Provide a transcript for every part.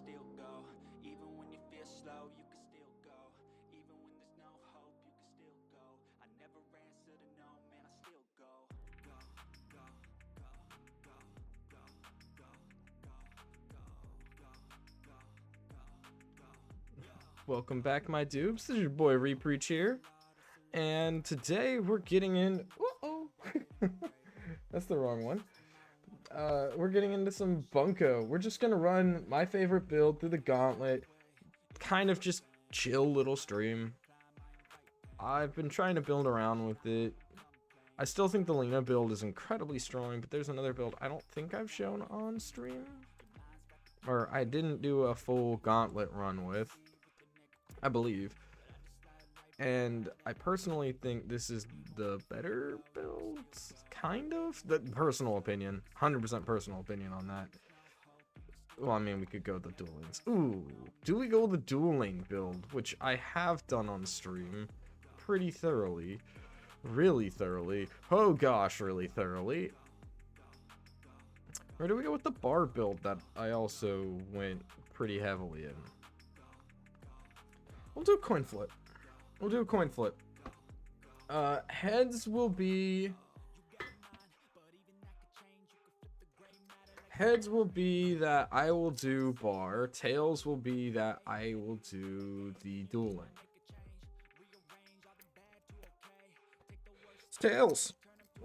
still go. Even when you feel slow, you can still go. Even when there's no hope, you can still go. I never answer to no, man, I still go. Go, go, go, go, go, go, go, go, go, go, go. Welcome back, my dupes. This is your boy Repreach here, and today we're getting in. Uh-oh. That's the wrong one. We're getting into some Bunko. We're just gonna run my favorite build through the gauntlet. Kind of just chill little stream. I've been trying to build around with it. I still think the Lena build is incredibly strong, but there's another build I don't think I've shown on stream, or I didn't do a full gauntlet run with, I believe. And I personally think this is the better build, kind of. The personal opinion, 100% personal opinion on that. Well, I mean, we could go the dual lanes. Ooh, do we go the dual lane build, which I have done on stream pretty thoroughly, really thoroughly. Oh gosh, really thoroughly. Or do we go with the bar build that I also went pretty heavily in? We'll do a coin flip. We'll do a coin flip. Heads will be that I will do bar. Tails will be that I will do the dual lane. It's tails.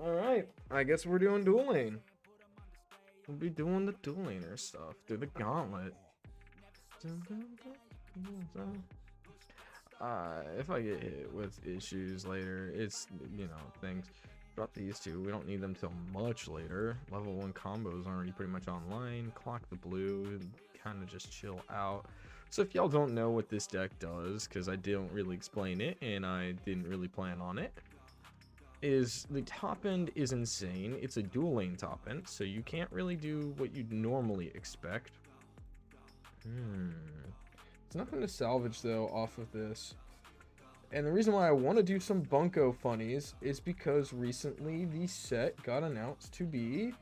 All right. I guess we're doing dual lane. We'll be doing the dual laner stuff through the gauntlet. If I get hit with issues later, it's, you know, things. Drop these two. We don't need them till much later. Level 1 combos already pretty much online. Clock the blue. Kind of just chill out. So if y'all don't know what this deck does, because I didn't really explain it and I didn't really plan on it, is the top end is insane. It's a dual lane top end, so you can't really do what you'd normally expect. There's nothing to salvage though off of this. And the reason why I want to do some Bunko funnies is because recently the set got announced to be...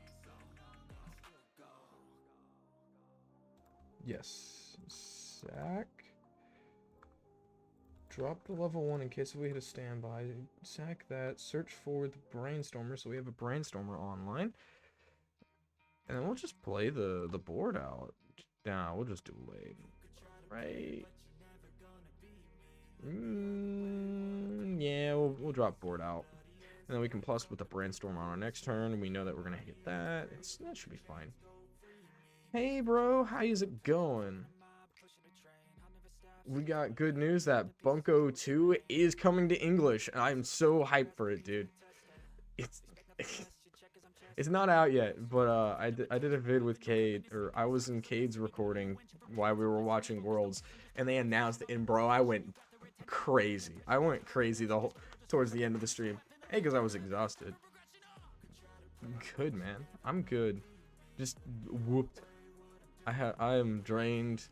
Yes. Sack. Drop the level 1 in case we hit a standby. Sack that. Search for the Brainstormer. So we have a Brainstormer online. And then we'll just play the board out. Nah, we'll just do late. Right. Yeah, we'll drop board out. And then we can plus with the Brainstorm on our next turn. We know that we're going to hit that. That should be fine. Hey, bro. How is it going? We got good news that Bunko 2 is coming to English. And I'm so hyped for it, dude. It's not out yet, but I did a vid with Cade, or I was in Cade's recording while we were watching Worlds, and they announced it, and bro, I went crazy. I went crazy towards the end of the stream. Hey, because I was exhausted. Good, man. I'm good. Just whooped. I am drained.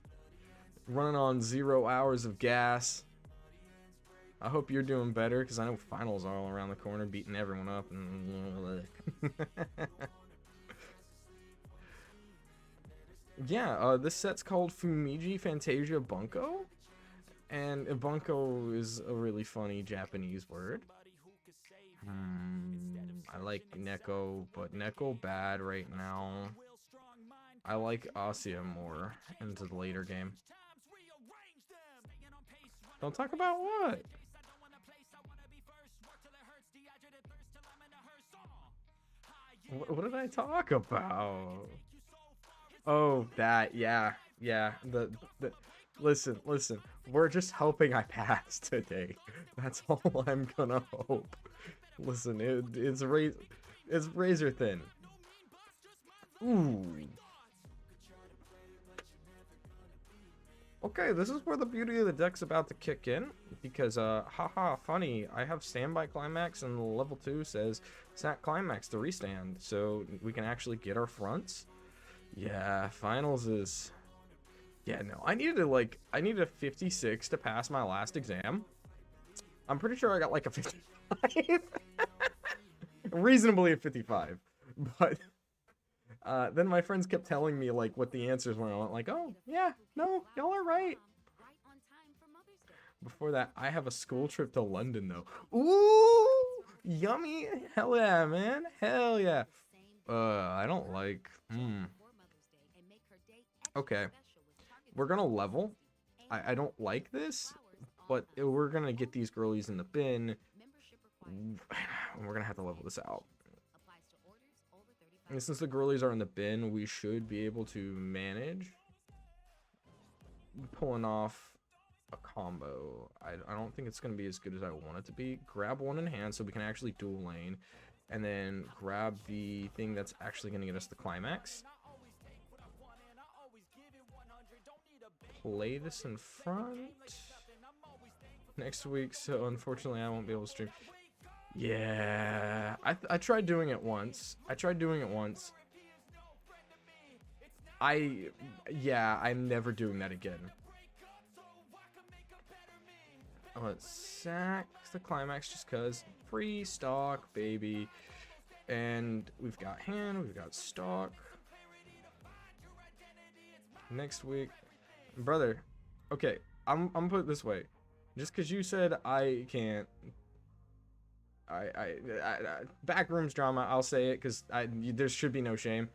Running on 0 hours of gas. I hope you're doing better, because I know finals are all around the corner, beating everyone up. Yeah, this set's called Fumiji Fantasia Bunko. And Bunko is a really funny Japanese word. I like Neko, but Neko bad right now. I like Asia more into the later game. Don't talk about what? What did I talk about? Oh, that, yeah. Listen, we're just hoping I pass today. That's all I'm gonna hope. Listen, it's razor thin. Ooh. Okay, this is where the beauty of the deck's about to kick in, because, haha, funny, I have standby climax, and level 2 says sack climax to restand, so we can actually get our fronts. Yeah, finals is... Yeah, no, I needed a 56 to pass my last exam. I'm pretty sure I got like a 55. Reasonably a 55, but Then my friends kept telling me like what the answers were. I went like, oh yeah, no, y'all are right. Before that, I have a school trip to London though. Ooh, yummy! Hell yeah, man! Hell yeah! I don't like. Okay, we're gonna level. I don't like this, but we're gonna get these girlies in the bin. We're gonna have to level this out. And since the girlies are in the bin, we should be able to manage pulling off a combo. I don't think it's going to be as good as I want it to be. Grab one in hand so we can actually dual lane, and then grab the thing that's actually going to get us the climax. Play this in front next week, so unfortunately I won't be able to stream. Yeah, I tried doing it once. Yeah, I'm never doing that again. Let's sack the climax just cause free stock, baby. And we've got hand, we've got stock. Next week, brother. Okay, I'm put it this way. Just cause you said I can't. I backrooms drama. I'll say it because there should be no shame.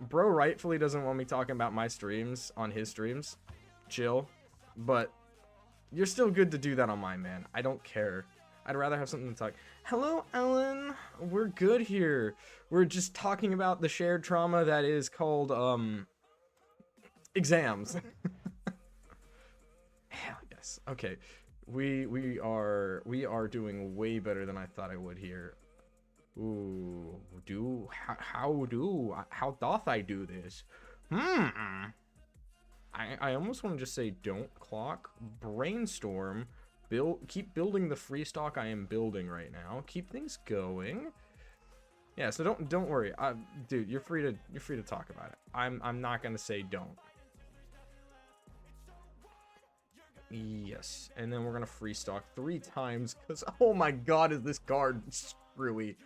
Bro rightfully doesn't want me talking about my streams on his streams. Chill, but you're still good to do that on mine, man. I don't care. I'd rather have something to talk. Hello, Ellen. We're good here. We're just talking about the shared trauma that is called exams. Hell yes. Okay. We are doing way better than I thought I would here. Ooh, how doth I do this? I almost want to just say don't clock, brainstorm, keep building the free stock I am building right now. Keep things going. Yeah, so don't worry. Dude, you're free to talk about it. I'm not gonna say don't. Yes, and then we're gonna free stock 3 times because oh my god, is this card screwy.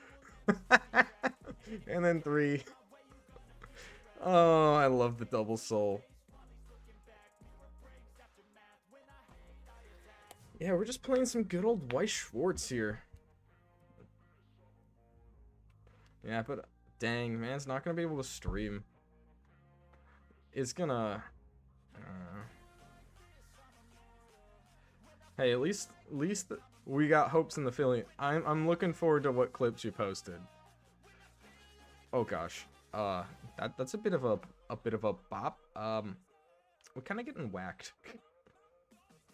And then 3. Oh, I love the double soul. Yeah, we're just playing some good old Weiss Schwartz here. Yeah, but dang, man, it's not gonna be able to stream. It's gonna. Hey, at least we got hopes in the feeling. I'm looking forward to what clips you posted. Oh gosh, that's a bit of a bop. We're kind of getting whacked.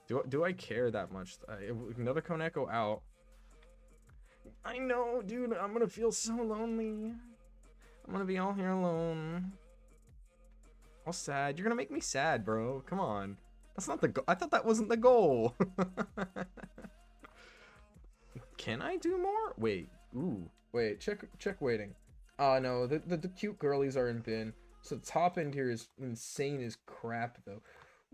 Do I care that much? Another Koneko out. I know, dude. I'm gonna feel so lonely. I'm gonna be all here alone. All sad. You're gonna make me sad, bro. Come on. That's not the goal. I thought that wasn't the goal. Can I do more? Wait. Ooh. Wait. Check waiting. No. The cute girlies are in bin. So the top end here is insane as crap, though.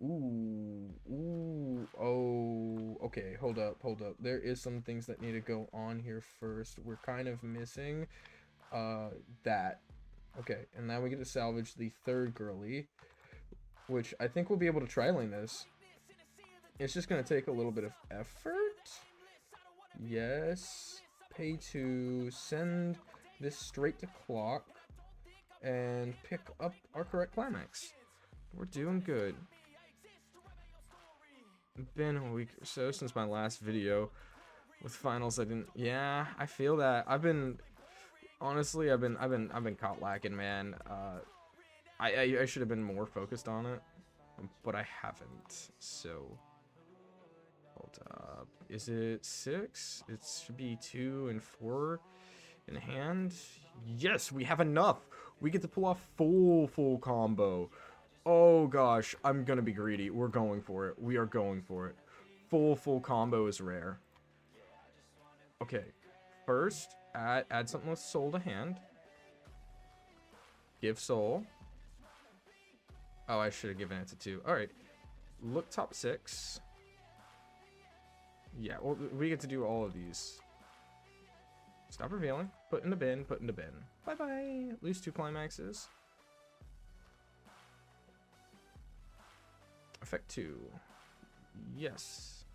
Ooh. Oh. Okay. Hold up. There is some things that need to go on here first. We're kind of missing that. Okay. And now we get to salvage the 3rd girly, which I think we'll be able to tri-lane this. It's just going to take a little bit of effort. Yes. Pay to send this straight to clock and pick up our correct climax. We're doing good. Been a week or so since my last video with finals. Yeah, I feel that. Honestly, I've been caught lacking, man. I should have been more focused on it, but I haven't. So, hold up. Is it 6? It should be 2 and 4 in hand. Yes, we have enough. We get to pull off full combo. Oh gosh, I'm gonna be greedy. We're going for it. We are going for it. Full combo is rare. Okay, first add something with soul to hand. Give soul. Oh, I should have given it to 2. Alright. Look top 6. Yeah, well, we get to do all of these. Stop revealing. Put in the bin. Put in the bin. Bye-bye. Lose 2 climaxes. Effect 2. Yes.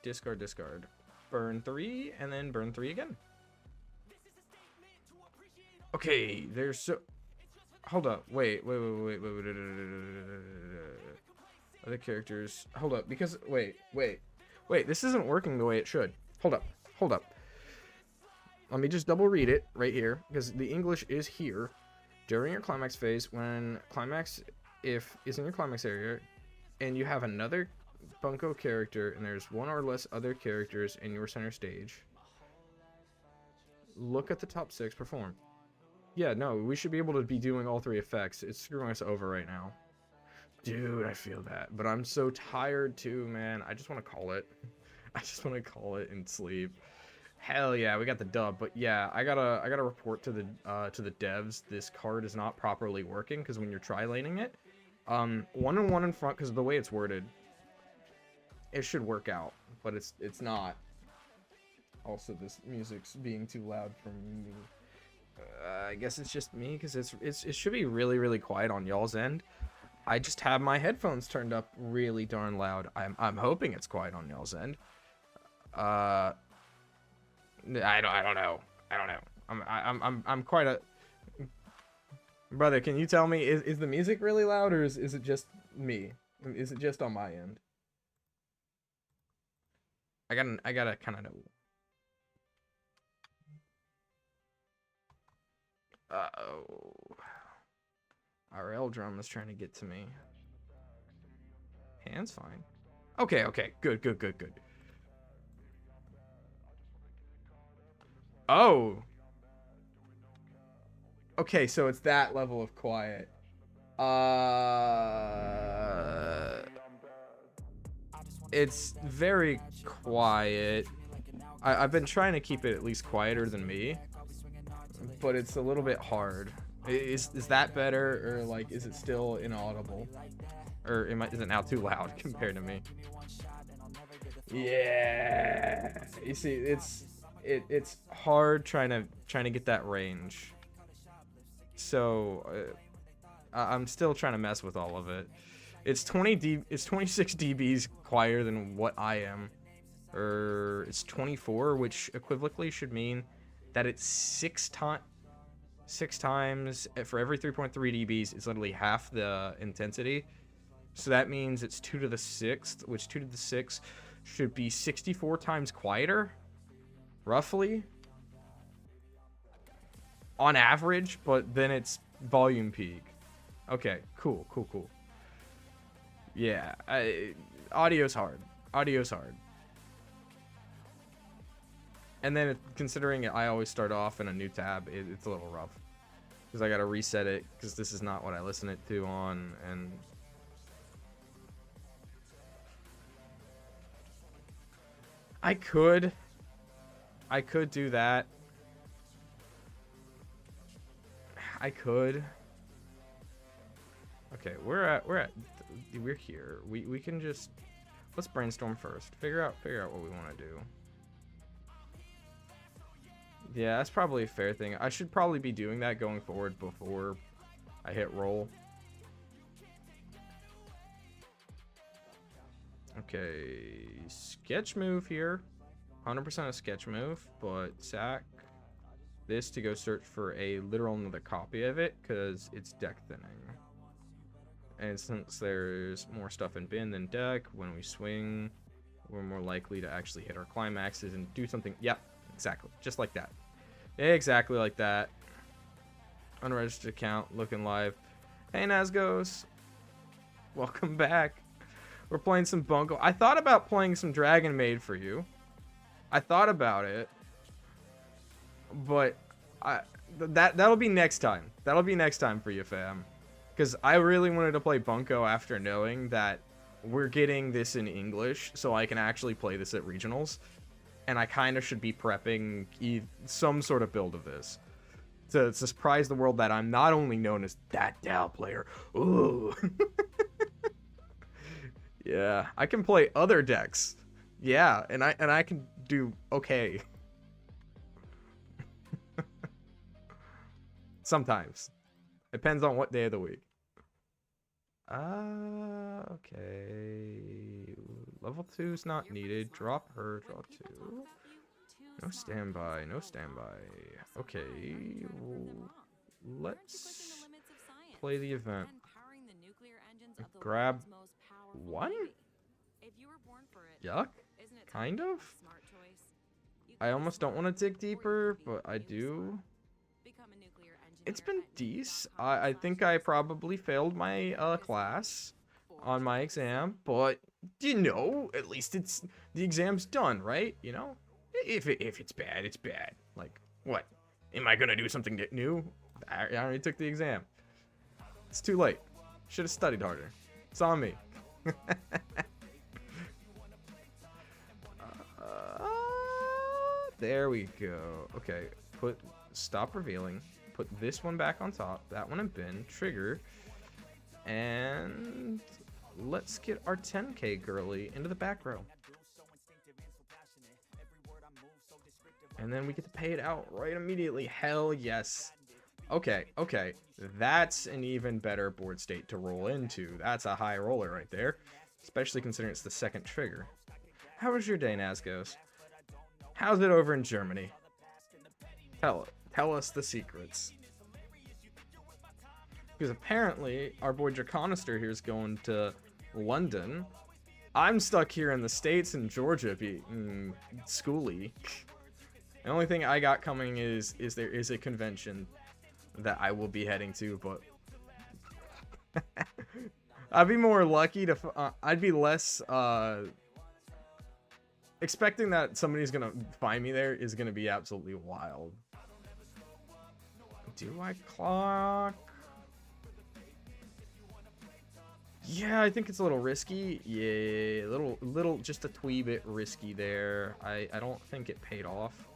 Discard, discard. Burn 3, and then burn 3 again. Okay, there's so... Hold up. Wait. Other characters. Hold up, because... Wait. This isn't working the way it should. Hold up. Let me just double read it right here, because the English is here. During your climax phase, when climax, if is in your climax area, and you have another Bunko character, and there's 1 or less other characters in your center stage, look at the top 6, perform. Yeah, no, we should be able to be doing all 3 effects. It's screwing us over right now. Dude, I feel that. But I'm so tired too, man. I just want to call it. I just want to call it and sleep. Hell yeah, we got the dub. But yeah, I gotta report to the devs. This card is not properly working because when you're tri-laning it, 1 and 1 in front because of the way it's worded, it should work out, but it's not. Also, this music's being too loud for me. I guess it's just me because it should be really quiet on y'all's end. I just have my headphones turned up really darn loud. I'm hoping it's quiet on y'all's end. I don't know. I'm quite a brother. Can you tell me is the music really loud or is it just me? Is it just on my end? I gotta kind of know. Uh-oh. Our L drum is trying to get to me. Hand's fine. Okay. Good. Oh. Okay, so it's that level of quiet. It's very quiet. I've been trying to keep it at least quieter than me, but it's a little bit hard. Is that better, or like is it still inaudible, or is it now too loud compared to me? Yeah, you see, it's hard trying to get that range. So I'm still trying to mess with all of it. It's 26 dBs quieter than what I am, or it's 24, which equivocally should mean that it's 6 times for every 3.3 dBs. It's literally half the intensity. So that means it's 2 to the 6th, which 2 to the 6th should be 64 times quieter, roughly, on average, but then it's volume peak. Okay, cool. Yeah, audio's hard. And then considering I always start off in a new tab, it's a little rough. Because I gotta reset it, because this is not what I listen it to on, and... I could do that. Okay, we're here. We can just, let's brainstorm first. Figure out what we want to do. Yeah, that's probably a fair thing. I should probably be doing that going forward before I hit roll. Okay, sketch move here. 100% a sketch move, but sack this to go search for a literal another copy of it because it's deck thinning. And since there's more stuff in bin than deck, when we swing, we're more likely to actually hit our climaxes and do something. Yep, exactly. Just like that. Exactly like that. Unregistered account, looking live. Hey, Nazgos. Welcome back. We're playing some Bunko. I thought about playing some Dragon Maid for you. I thought about it. But that'll be next time. That'll be next time for you, fam. Because I really wanted to play Bunko after knowing that we're getting this in English, so I can actually play this at regionals. And I kind of should be prepping some sort of build of this. To surprise the world that I'm not only known as that Dow player. Ooh. Yeah, I can play other decks. Yeah, and I can do okay. Sometimes. Depends on what day of the week. Okay. Level 2 is not needed. Drop her. Draw 2. No standby. No standby. Okay. Let's play the event. Grab 1? Yuck. Kind of. I almost don't want to dig deeper, but I do. It's been decent. I think I probably failed my class on my exam, but you know, at least it's the exam's done, right? You know, if it's bad, it's bad. Like, what? Am I gonna do something new? I already took the exam. It's too late. Should have studied harder. It's on me. There we go. Okay, stop revealing. Put this one back on top. That one in bin. Trigger. And let's get our 10K girly into the back row. And then we get to pay it out right immediately. Hell yes. Okay, okay. That's an even better board state to roll into. That's a high roller right there. Especially considering it's the second trigger. How was your day, Nazgos? How's it over in Germany? Tell us the secrets. Because apparently, our boy Draconister here is going to London. I'm stuck here in the States in Georgia being schooly. The only thing I got coming is there is a convention that I will be heading to, but I'd be more lucky to, I'd be less, expecting that somebody's gonna find me there is gonna be absolutely wild. Do I clock? Yeah, I think it's a little risky. Yeah, little, just a twee bit risky there. I don't think it paid off.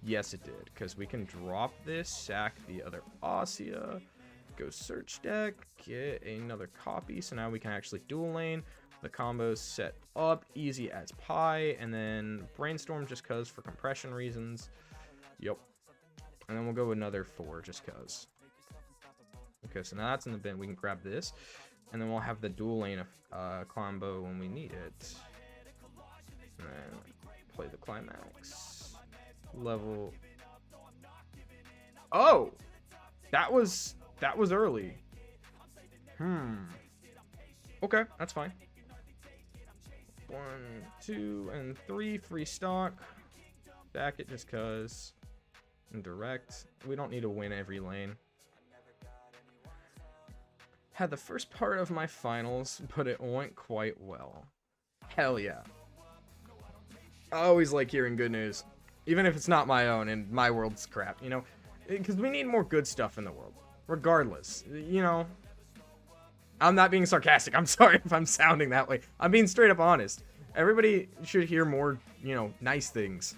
Yes, it did, because we can drop this, sack the other Ossia, go search deck, get another copy, so now we can actually dual lane. The combo's set up, easy as pie, and then brainstorm just cause for compression reasons. Yep. And then we'll go another 4 just cause. Okay, so now that's in the bin. We can grab this, and then we'll have the dual lane combo when we need it. And then play the climax. Level. Oh! That was early. Okay, that's fine. 1, 2, and 3 free stock. Back it just cause. And direct. We don't need to win every lane. Had the first part of my finals, but it went quite well. Hell yeah. I always like hearing good news. Even if it's not my own and my world's crap, you know? Because we need more good stuff in the world. Regardless, you know? I'm not being sarcastic. I'm sorry if I'm sounding that way. I'm being straight up honest. Everybody should hear more, you know, nice things.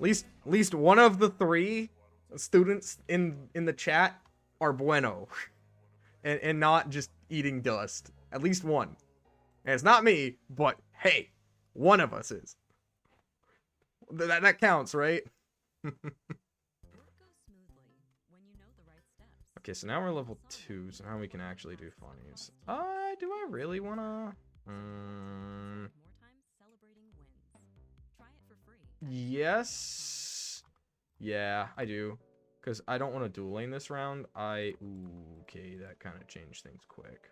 At least one of the 3 students in the chat are bueno. And not just eating dust. At least one. And it's not me, but hey, one of us is. That counts, right? Okay, so now we're level 2, so now we can actually do funnies. Do I really wanna? Yes. Yeah, I do. Because I don't want to dual lane this round. Okay, that kind of changed things quick.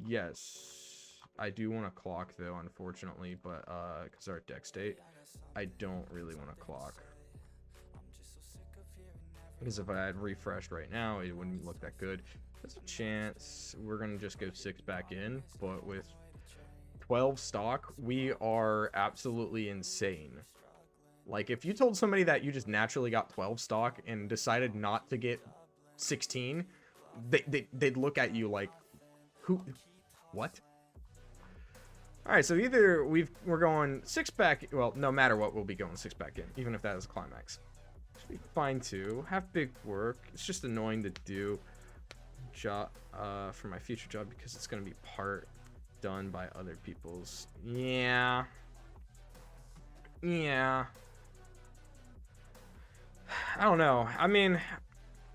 Yes. I do want to clock, though, unfortunately. But, because our deck state, I don't really want to clock. Because if I had refreshed right now, it wouldn't look that good. There's a chance we're going to just go 6 back in. But with 12 stock, we are absolutely insane. Like, if you told somebody that you just naturally got 12 stock and decided not to get 16, they'd look at you like, who? What? Alright, so either we're going 6 back, well, no matter what, we'll be going 6 back in, even if that is a climax. Should be fine too. Have big work. It's just annoying to do for my future job because it's going to be part done by other people's. Yeah. I don't know. I mean,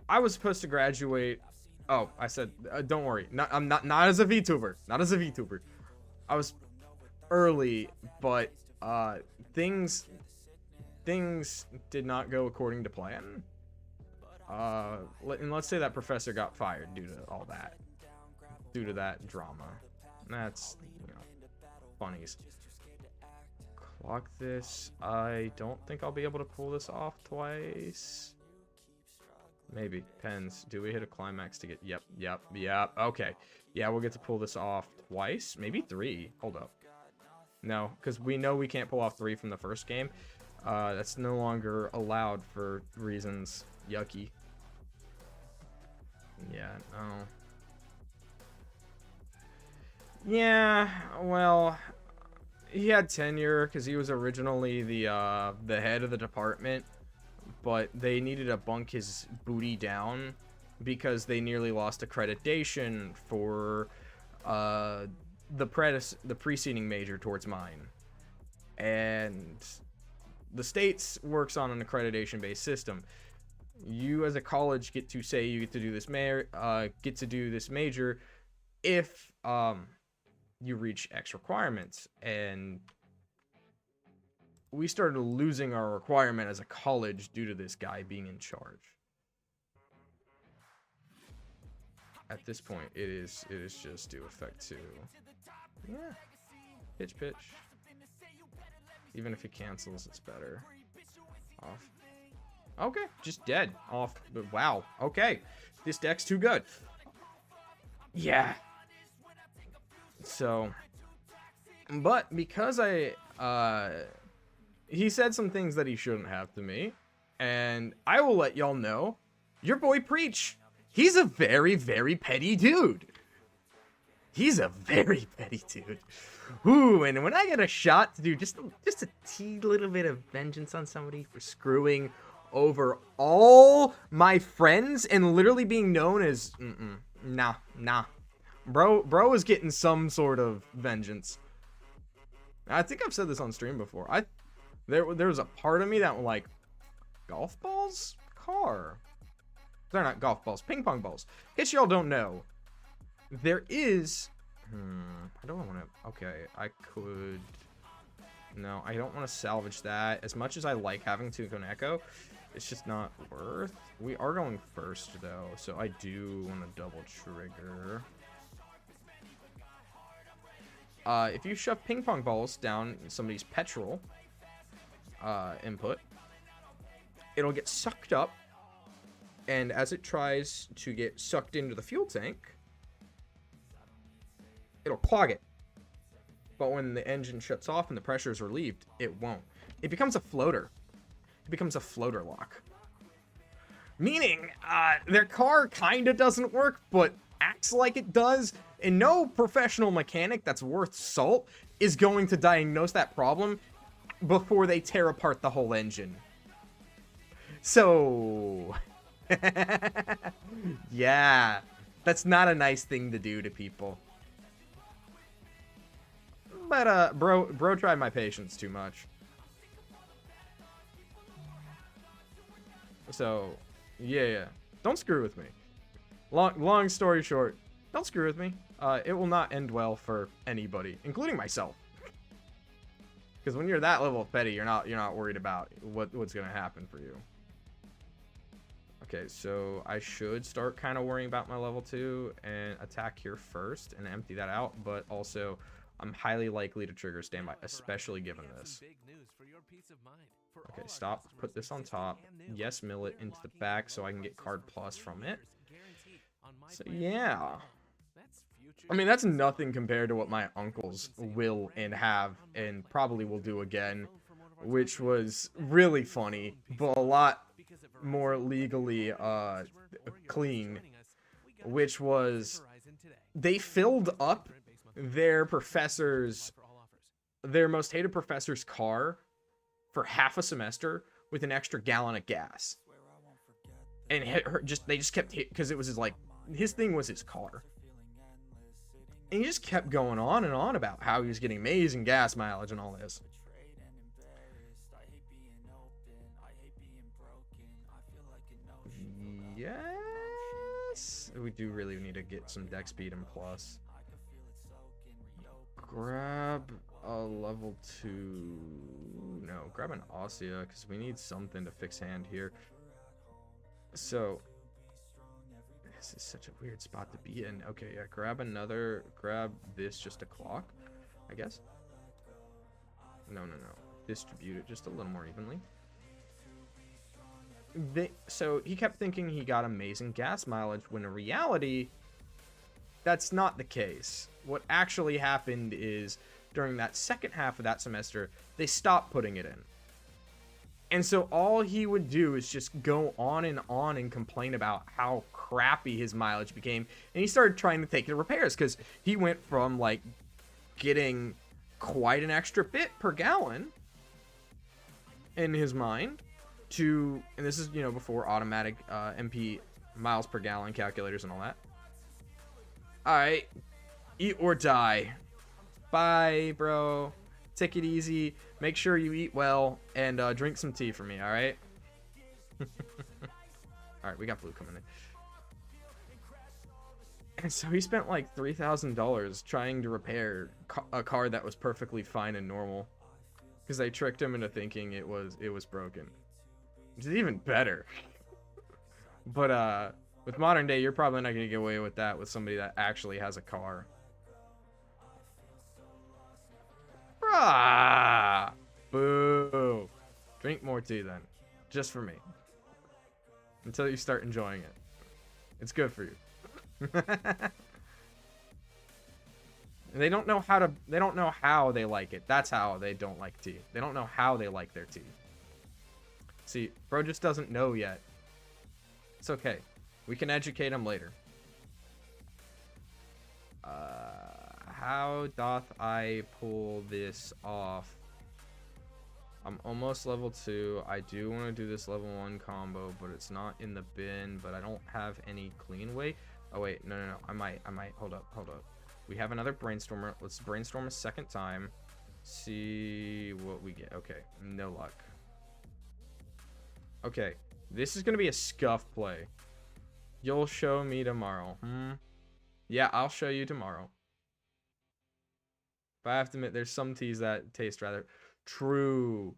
I was supposed to graduate. Oh, I said, don't worry. I'm not as a VTuber. Not as a VTuber. I was early, but things did not go according to plan. And let's say that professor got fired due to all that, due to that drama. That's, you know, funnies. Clock this. I don't think I'll be able to pull this off twice. Maybe. Depends. Do we hit a climax to get... Yep. Okay. Yeah, we'll get to pull this off twice. Maybe 3. Hold up. No, because we know we can't pull off 3 from the first game. That's no longer allowed for reasons. Yucky. Yeah, no. Yeah, well... He had tenure because he was originally the head of the department. But they needed to bunk his booty down because they nearly lost accreditation for the preceding major towards mine. And the states works on an accreditation-based system. You as a college get to say you get to do this major if you reach X requirements, and we started losing our requirement as a college due to this guy being in charge. At this point, it is just due effect 2. Yeah. Pitch. Even if he cancels, it's better. Off. Okay, just dead. Off. But wow. Okay. This deck's too good. Yeah. So, but because he said some things that he shouldn't have to me, and I will let y'all know, your boy Preach, he's a very, very petty dude. He's a very petty dude. Ooh, and when I get a shot to do just a tee little bit of vengeance on somebody for screwing over all my friends and literally being known as, nah. Bro is getting some sort of vengeance. I think I've said this on stream before. There was a part of me that was like, golf balls? Car. They're not golf balls, ping pong balls. In case y'all don't know, there is... I don't want to... Okay, I could... No, I don't want to salvage that. As much as I like having Tucon Echo, it's just not worth. We are going first, though, so I do want to double trigger. If you shove ping pong balls down somebody's petrol input, it'll get sucked up, and as it tries to get sucked into the fuel tank, it'll clog it. But when the engine shuts off and the pressure is relieved, it won't. It becomes a floater. It becomes a floater lock. Meaning, their car kind of doesn't work, but acts like it does, and no professional mechanic that's worth salt is going to diagnose that problem before they tear apart the whole engine. So, yeah, that's not a nice thing to do to people. But, bro tried my patience too much. So, yeah. Don't screw with me. Long story short, don't screw with me. It will not end well for anybody, including myself. Because when you're that level of petty, you're not worried about what's gonna happen for you. Okay, so I should start kind of worrying about my level 2 and attack here first and empty that out, but also I'm highly likely to trigger standby, especially given this. Okay, stop. Put this on top. Yes, mill it into the back so I can get card plus from it. So, yeah. I mean, that's nothing compared to what my uncles will and have and probably will do again, which was really funny, but a lot more legally clean, which was they filled up their most hated professor's car for half a semester with an extra gallon of gas. And they just kept hit because it was his thing was his car. And he just kept going on and on about how he was getting amazing gas mileage and all this. Yes. We do really need to get some deck speed and plus. Grab a level 2. No, grab an Ossia because we need something to fix hand here. So this is such a weird spot to be in. Okay, yeah, grab this just a clock, I guess. No. Distribute it just a little more evenly. So he kept thinking he got amazing gas mileage when in reality, that's not the case. What actually happened is during that second half of that semester, they stopped putting it in. And so all he would do is just go on and complain about how crappy his mileage became. And he started trying to take it to repairs because he went from like getting quite an extra bit per gallon in his mind to, and this is, you know, before automatic MP miles per gallon calculators and all that. All right, eat or die. Bye, bro. Take it easy. Make sure you eat well and drink some tea for me. All right. All right, we got blue coming in. And so he spent like $3,000 trying to repair a car that was perfectly fine and normal, because they tricked him into thinking it was broken. Which is even better. But with modern day, you're probably not going to get away with that with somebody that actually has a car. Bruh! Boo! Drink more tea then. Just for me. Until you start enjoying it. It's good for you. They don't know how they like it. That's how they don't like tea. They don't know how they like their tea. See, bro just doesn't know yet. It's okay. We can educate him later. How doth I pull this off? I'm almost level 2. I do want to do this level 1 combo, but it's not in the bin, but I don't have any clean way. Oh wait, no. I might. Hold up. We have another brainstormer. Let's brainstorm a second time. See what we get. Okay, no luck. Okay, this is gonna be a scuff play. You'll show me tomorrow. Yeah, I'll show you tomorrow. But I have to admit, there's some teas that taste rather true.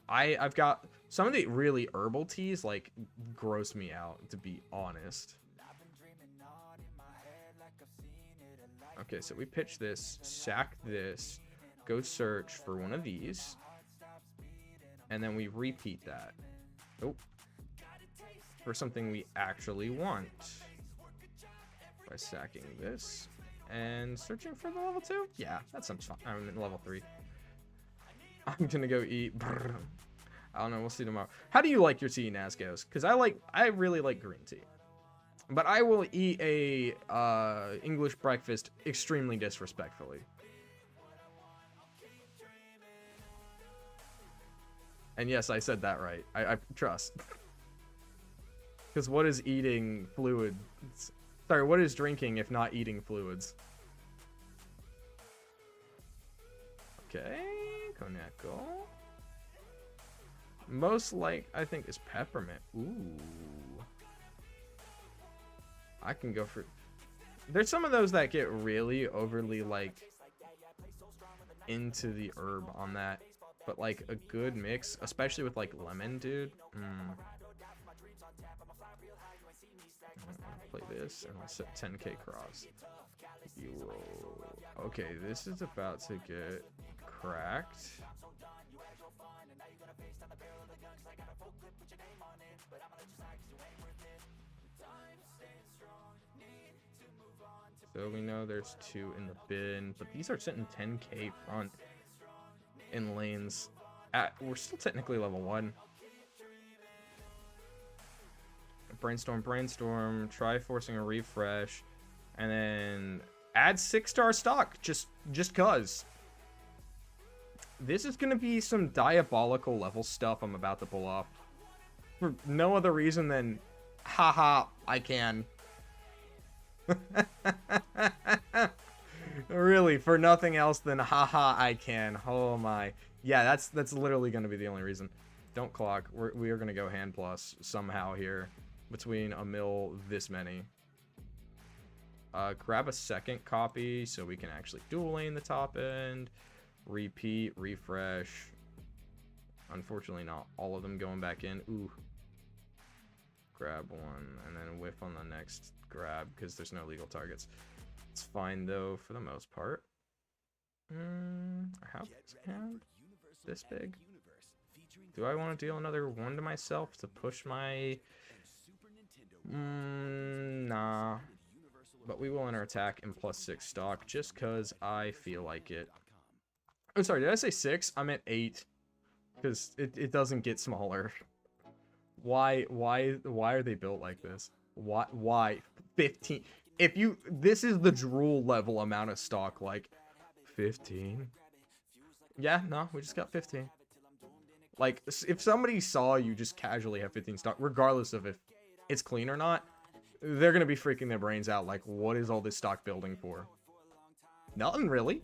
I've got some of the really herbal teas like gross me out, to be honest. Okay, so we pitch this, sack this, go search for one of these, and then we repeat that. Nope. For something we actually want. By sacking this and searching for the level 2? Yeah, that sounds fine. I'm in level 3. I'm gonna go eat. I don't know, we'll see tomorrow. How do you like your tea, Nazgos? Because I really like green tea. But I will eat a English breakfast extremely disrespectfully. And yes, I said that right. I trust. Because what is eating fluids? Sorry, what is drinking if not eating fluids? Okay, Koneko. Most like, I think, is peppermint. Ooh. I can go for... There's some of those that get really overly, like, into the herb on that. But, like, a good mix, especially with, like, lemon, dude. Play this, and I'll set 10k cross. Okay, this is about to get cracked. So we know there's 2 in the bin, but these are sitting 10k front in lanes. We're still technically level 1. Brainstorm, try forcing a refresh, and then add 6-star stock, just cuz. This is gonna be some diabolical level stuff I'm about to pull off. For no other reason than, haha, I can. Really, for nothing else than haha, I can. Oh my. Yeah, that's literally gonna be the only reason. Don't clock. We are going to go hand plus somehow here. Between a mill, this many. Grab a second copy so we can actually dual lane the top end. Repeat, refresh. Unfortunately, not all of them going back in. Ooh. Grab one and then whiff on the next grab because there's no legal targets. It's fine though for the most part. How this big? Do I want to deal another one to myself to push my? Nah. But we will enter attack in +6 stock just because I feel like it. I'm sorry, did I say 6? I meant 8. Because it doesn't get smaller. Why are they built like this? Why 15? If you, this is the drool level amount of stock, like 15. Yeah, no, we just got 15. Like, if somebody saw you just casually have 15 stock, regardless of if it's clean or not, they're gonna be freaking their brains out. Like, what is all this stock building for? Nothing really.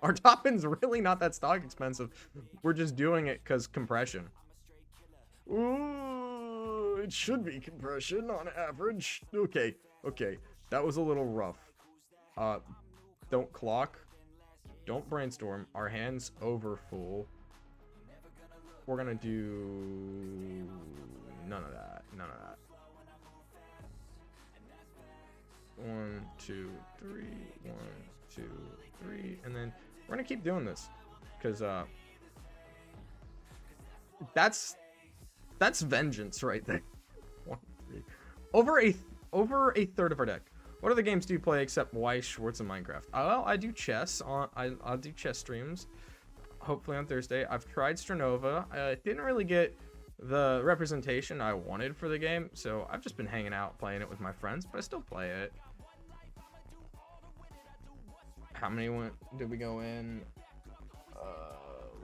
Our top end's really not that stock expensive. We're just doing it because compression. Ooh, it should be compression on average. Okay, that was a little rough. Don't clock. Don't brainstorm. Our hand's over full. We're gonna do none of that. 1, 2, 3. 1, 2, 3, and then we're gonna keep doing this because that's vengeance right there. 1, 3. Over a third of our deck. What other games do you play except Weiss, Schwartz, and Minecraft? Well, I do chess on. I'll do chess streams. Hopefully on Thursday. I've tried Stranova. I didn't really get the representation I wanted for the game, so I've just been hanging out playing it with my friends, but I still play it. How many did we go in?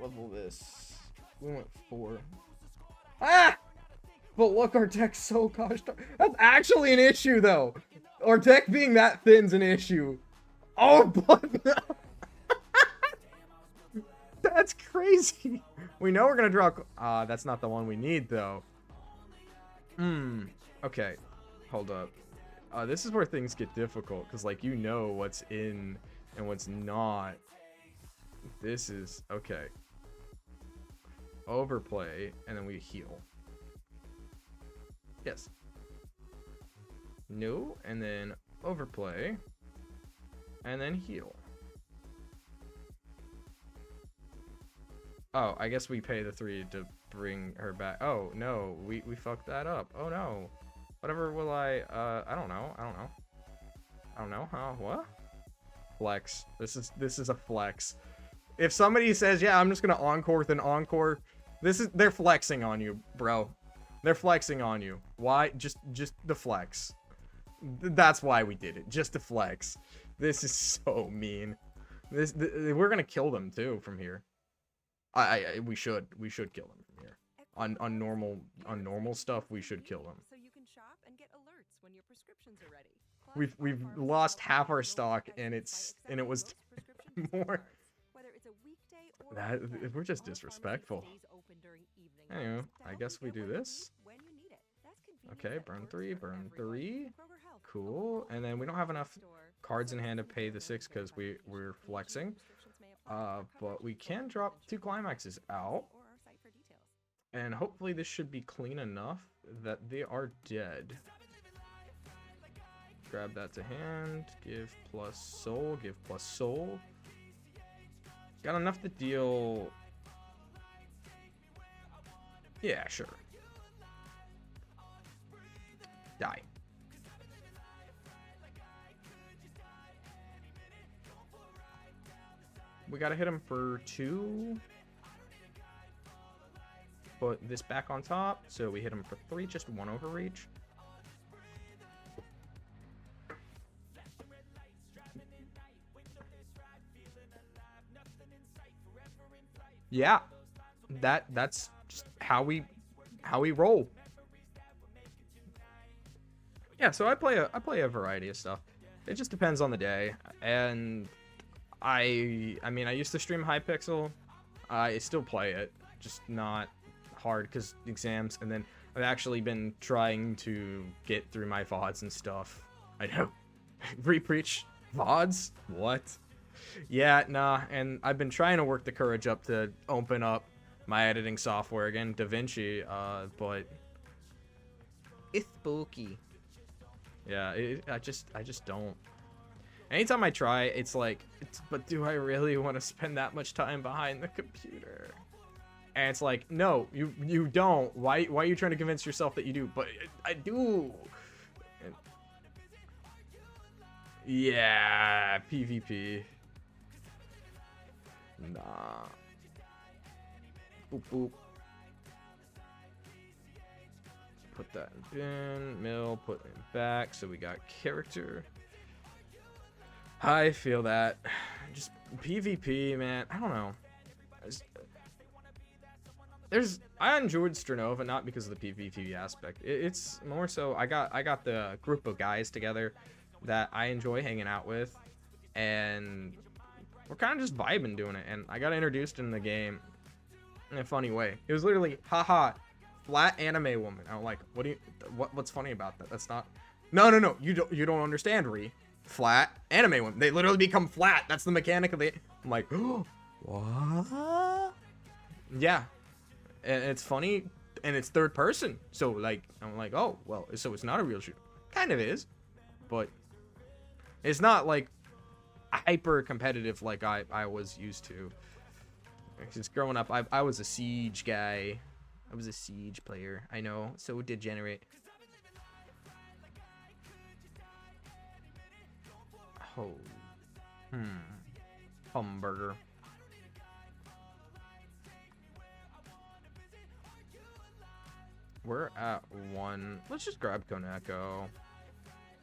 Level this. We went 4. Ah! But look, our deck's so gosh darn. That's actually an issue, though. Our deck being that thin's an issue. Oh, but no. That's crazy. We know we're gonna draw. That's not the one we need, though. Okay. Hold up. This is where things get difficult, because, like, you know what's in and what's not. This is okay. Overplay, and then we heal. Yes. No, and then overplay, and then heal. Oh, I guess we pay the 3 to bring her back. Oh no, we fucked that up. Oh no. Whatever will I don't know. Huh? What? Flex. This is a flex. If somebody says, yeah, I'm just gonna encore with an encore, they're flexing on you, bro. They're flexing on you. Why? Just the flex. That's why we did it. Just to flex. This is so mean. We're gonna kill them too from here. We should kill them from here. On normal stuff, we should kill them. So you can shop and get alerts when your prescriptions are ready. We've lost half our stock, and it was more. We're just disrespectful. Anyway, I guess we do this. Okay, burn 3. Cool. And then we don't have enough cards in hand to pay the 6 because we're flexing. But we can drop 2 climaxes out. And hopefully this should be clean enough that they are dead. Grab that to hand. Give plus soul. Got enough to deal. Yeah, sure. Die. We gotta hit him for 2. Put this back on top, so we hit him for 3, just 1 overreach. Yeah, that's just how we roll. Yeah, so I play a variety of stuff. It just depends on the day, and I mean I used to stream Hypixel. I still play it, just not hard because exams, and then I've actually been trying to get through my VODs and stuff. I know. Repreach VODs? What? Yeah, nah, and I've been trying to work the courage up to open up my editing software again, DaVinci, but it's spooky. Yeah, I just don't. Anytime I try, it's like, but do I really want to spend that much time behind the computer? And it's like, no, you don't. Why are you trying to convince yourself that you do? But I do. And yeah, PvP. Nah. Boop boop. Put that in bin, mill, put it back. So we got character. I feel that. Just PvP, man. I don't know. I enjoyed Stranova not because of the PvP aspect. It's more so I got the group of guys together that I enjoy hanging out with, and we're kind of just vibing doing it. And I got introduced in the game in a funny way. It was literally, haha, flat anime woman. I'm like, what's funny about that? That's not. No. You don't understand, Ree. Flat anime women. They literally become flat. That's the mechanic of the. I'm like, oh, what? Yeah, and it's funny, and it's third person. So like, I'm like, oh well. So it's not a real shoot. Kind of is, but it's not like hyper competitive like I was used to. Because growing up, I was a Siege guy. I was a Siege player. I know, so degenerate. Oh. Hamburger. We're at 1. Let's just grab Koneko.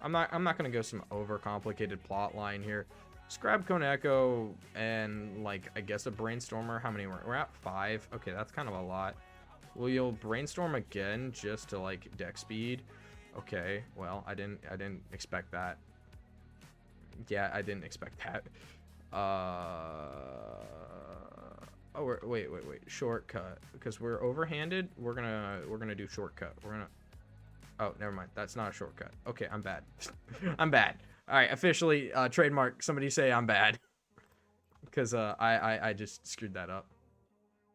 I'm not gonna go some overcomplicated plot line here. Just grab Koneko and like I guess a brainstormer. How many we're at 5. Okay, that's kind of a lot. Well, you'll brainstorm again just to like deck speed. Okay, well, I didn't expect that. Yeah, I didn't expect that. Oh, wait. Shortcut. Because we're overhanded, we're gonna do shortcut. Oh, never mind. That's not a shortcut. Okay, I'm bad. I'm bad. All right, officially trademark. Somebody say I'm bad. Because I just screwed that up.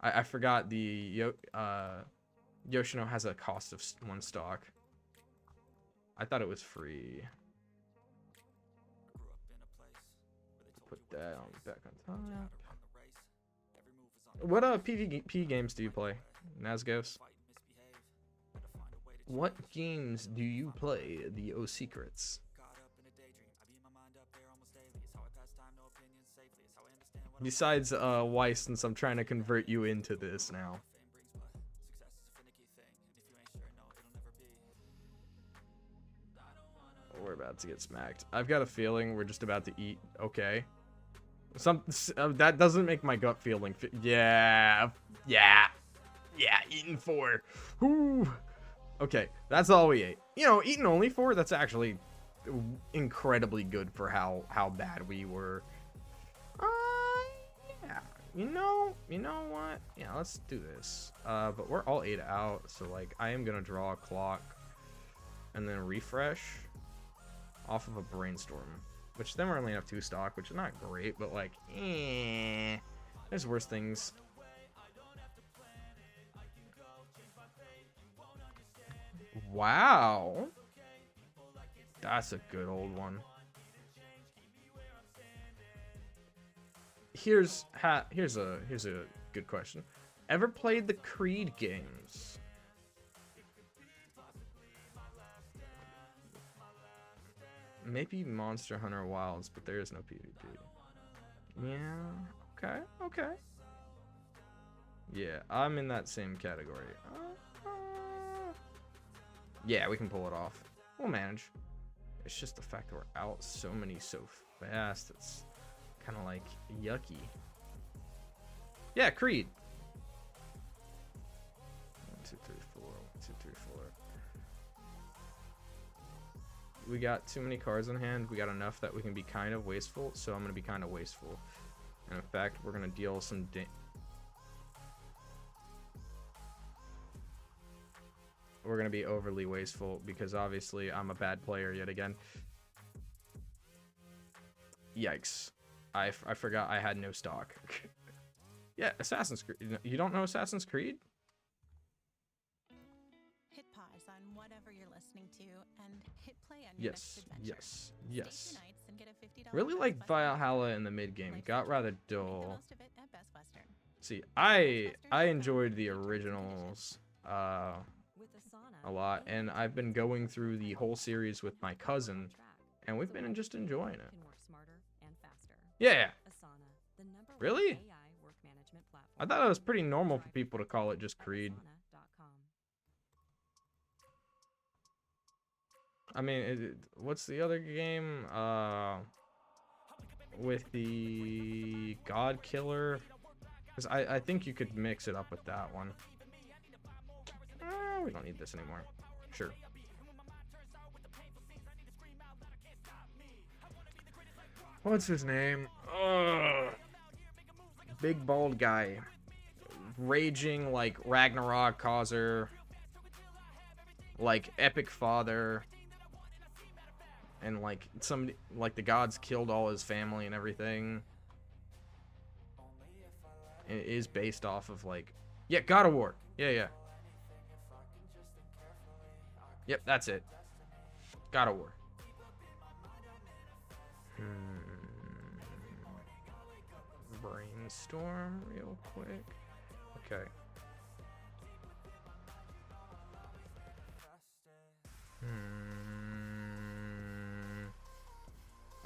I forgot the Yoshino has a cost of 1 stock. I thought it was free. Put that on back on top. What PvP games do you play, Nazgos? What games do you play? The O Secrets. Besides why, since I'm trying to convert you into this now. We're about to get smacked. I've got a feeling we're just about to eat. Okay. That doesn't make my gut feeling. Yeah. Eating 4. Whoo. Okay, that's all we ate. You know, eating only 4. That's actually incredibly good for how bad we were. Yeah. You know what? Yeah, let's do this. But we're all 8 out, so like I am gonna draw a clock, and then refresh off of a brainstorm. Which then we're only have 2 stock, which is not great, but like, there's worse things. Wow, that's a good old one. Here's a good question. Ever played the Creed games? Maybe Monster Hunter Wilds, but there is no PvP. Yeah, okay. Yeah, I'm in that same category. Yeah, we can pull it off. We'll manage. It's just the fact that we're out so fast. It's kind of like yucky. Yeah, Creed. 1, 2, 3, 4. 1, 2, 3, 4. We got too many cards in hand. We got enough that we can be kind of wasteful, so I'm going to be kind of wasteful. And in fact, we're going to deal some we're gonna be overly wasteful because obviously I'm a bad player yet again. Yikes. I forgot I had no stock. Yeah, Assassin's Creed. You don't know Assassin's Creed? Hit pause on whatever you're listening to and hit play on your next adventure. Yes. Stay 2 nights and get a $50 Really Best like Western Valhalla gift in the mid game. card. Got rather Make the dull. most of it at Best Western. See, I enjoyed the originals With Asana, a lot, and I've been going through the whole series with my cousin, and we've been just enjoying it. can work smarter and faster. Yeah. Asana, the #1 Really? AI work management platform. I thought it was pretty normal for people to call it just Creed. Asana.com. I mean, what's the other game? With the God Killer? Because I think you could mix it up with that one. We don't need this anymore. Sure. What's his name? Big bald guy. Raging like Ragnarok causer. Like epic father. And like somebody, like the gods killed all his family and everything. And it is based off of like, yeah, God of War. Yeah. Yep, that's it. God of War. Brainstorm real quick. Okay.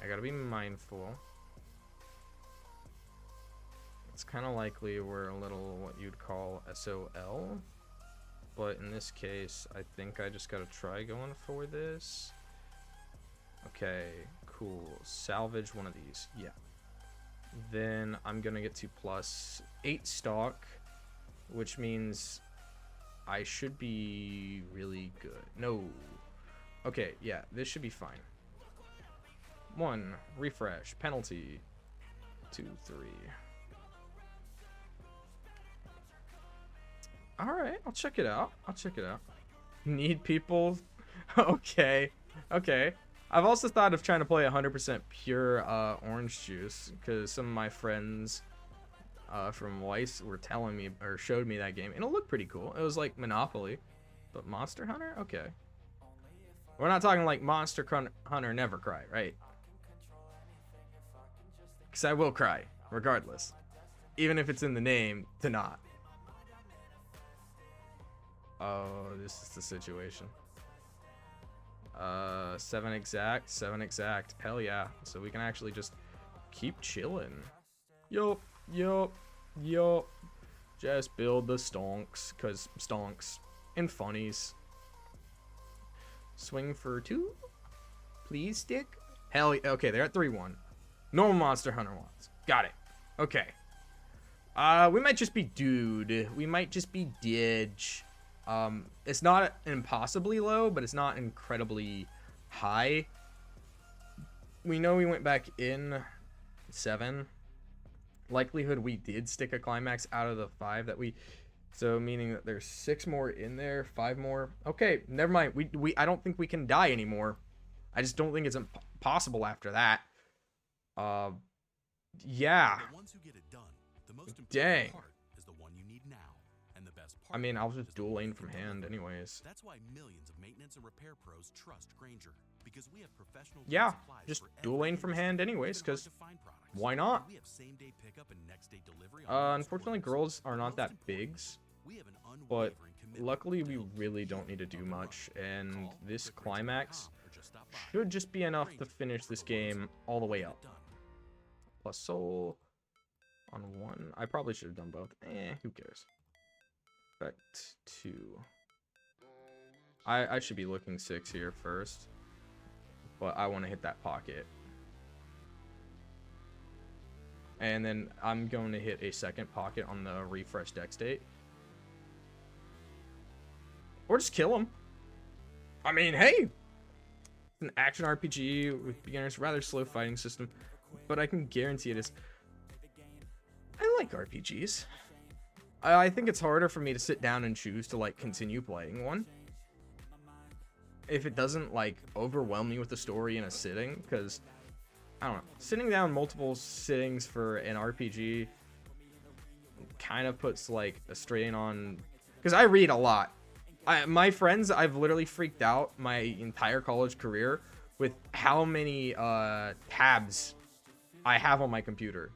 I gotta be mindful. It's kind of likely we're a little what you'd call SOL. But in this case, I think I just gotta try going for this. Okay, cool. Salvage one of these. Yeah. Then I'm gonna get to +8 stock, which means I should be really good. No. Okay, yeah, this should be fine. 1, refresh, penalty. 2, 3. Alright, I'll check it out. Need people? Okay. I've also thought of trying to play 100% pure orange juice, because some of my friends from Weiss were telling me, or showed me that game, and it looked pretty cool. It was like Monopoly, but Monster Hunter? Okay. We're not talking like Monster Hunter Never Cry, right? Because I will cry, regardless. Even if it's in the name, to not. Oh, this is the situation. 7 exact. Hell yeah. So we can actually just keep chilling. Yup. Just build the stonks, cause stonks and funnies. Swing for 2. Please stick. Hell yeah. Okay, they're at 3-1. Normal Monster Hunter ones. Got it. Okay. We might just be dude. We might just be Didge. It's not impossibly low, but it's not incredibly high. We know we went back in 7. Likelihood we did stick a climax out of the 5 that we, so meaning that there's 6 more in there, 5 more. Okay, never mind. We I don't think we can die anymore. I just don't think it's possible after that. Yeah. The ones who get it done, the most important Dang. part is the one you need now. And the best part I mean, I'll just is the dual one lane you from can hand deliver. anyways. That's why millions of maintenance and repair pros trust Grainger, because we have professional Yeah, supplies just for dual every lane from industry, hand anyways, even 'cause hard-to-find products. why not? We have same-day pickup and next-day delivery on most Unfortunately, orders. girls are And not most that importantly, bigs. we have an But unwavering commitment luckily, to we help really keep don't need to you do on the much, run. and Call, this click climax Grainger.com, or just stop by. should just be enough to Grainger, finish this for the ones game all the who way get up. it done. Plus soul on 1. I probably should have done both. Who cares? Effect 2. I should be looking 6 here first, but I want to hit that pocket. And then I'm going to hit a second pocket on the refresh deck state. Or just kill him. I mean, hey! It's an action RPG with beginners, rather slow fighting system, but I can guarantee it is. I like RPGs. I think it's harder for me to sit down and choose to like continue playing one. if it doesn't like overwhelm me with the story in a sitting, because I don't know, sitting down multiple sittings for an RPG kind of puts like a strain on, because I read a lot. My friends, I've literally freaked out my entire college career with how many tabs I have on my computer.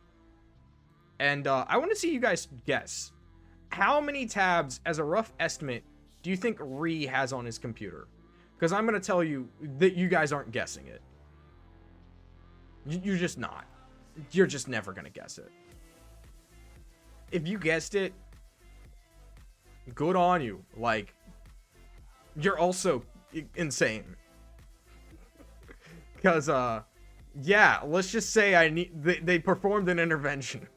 And I want to see you guys guess. How many tabs, as a rough estimate, do you think Ree has on his computer? Because I'm going to tell you that you guys aren't guessing it. You're just not. You're just never going to guess it. If you guessed it, good on you. Like, you're also insane. Because, yeah, let's just say they performed an intervention.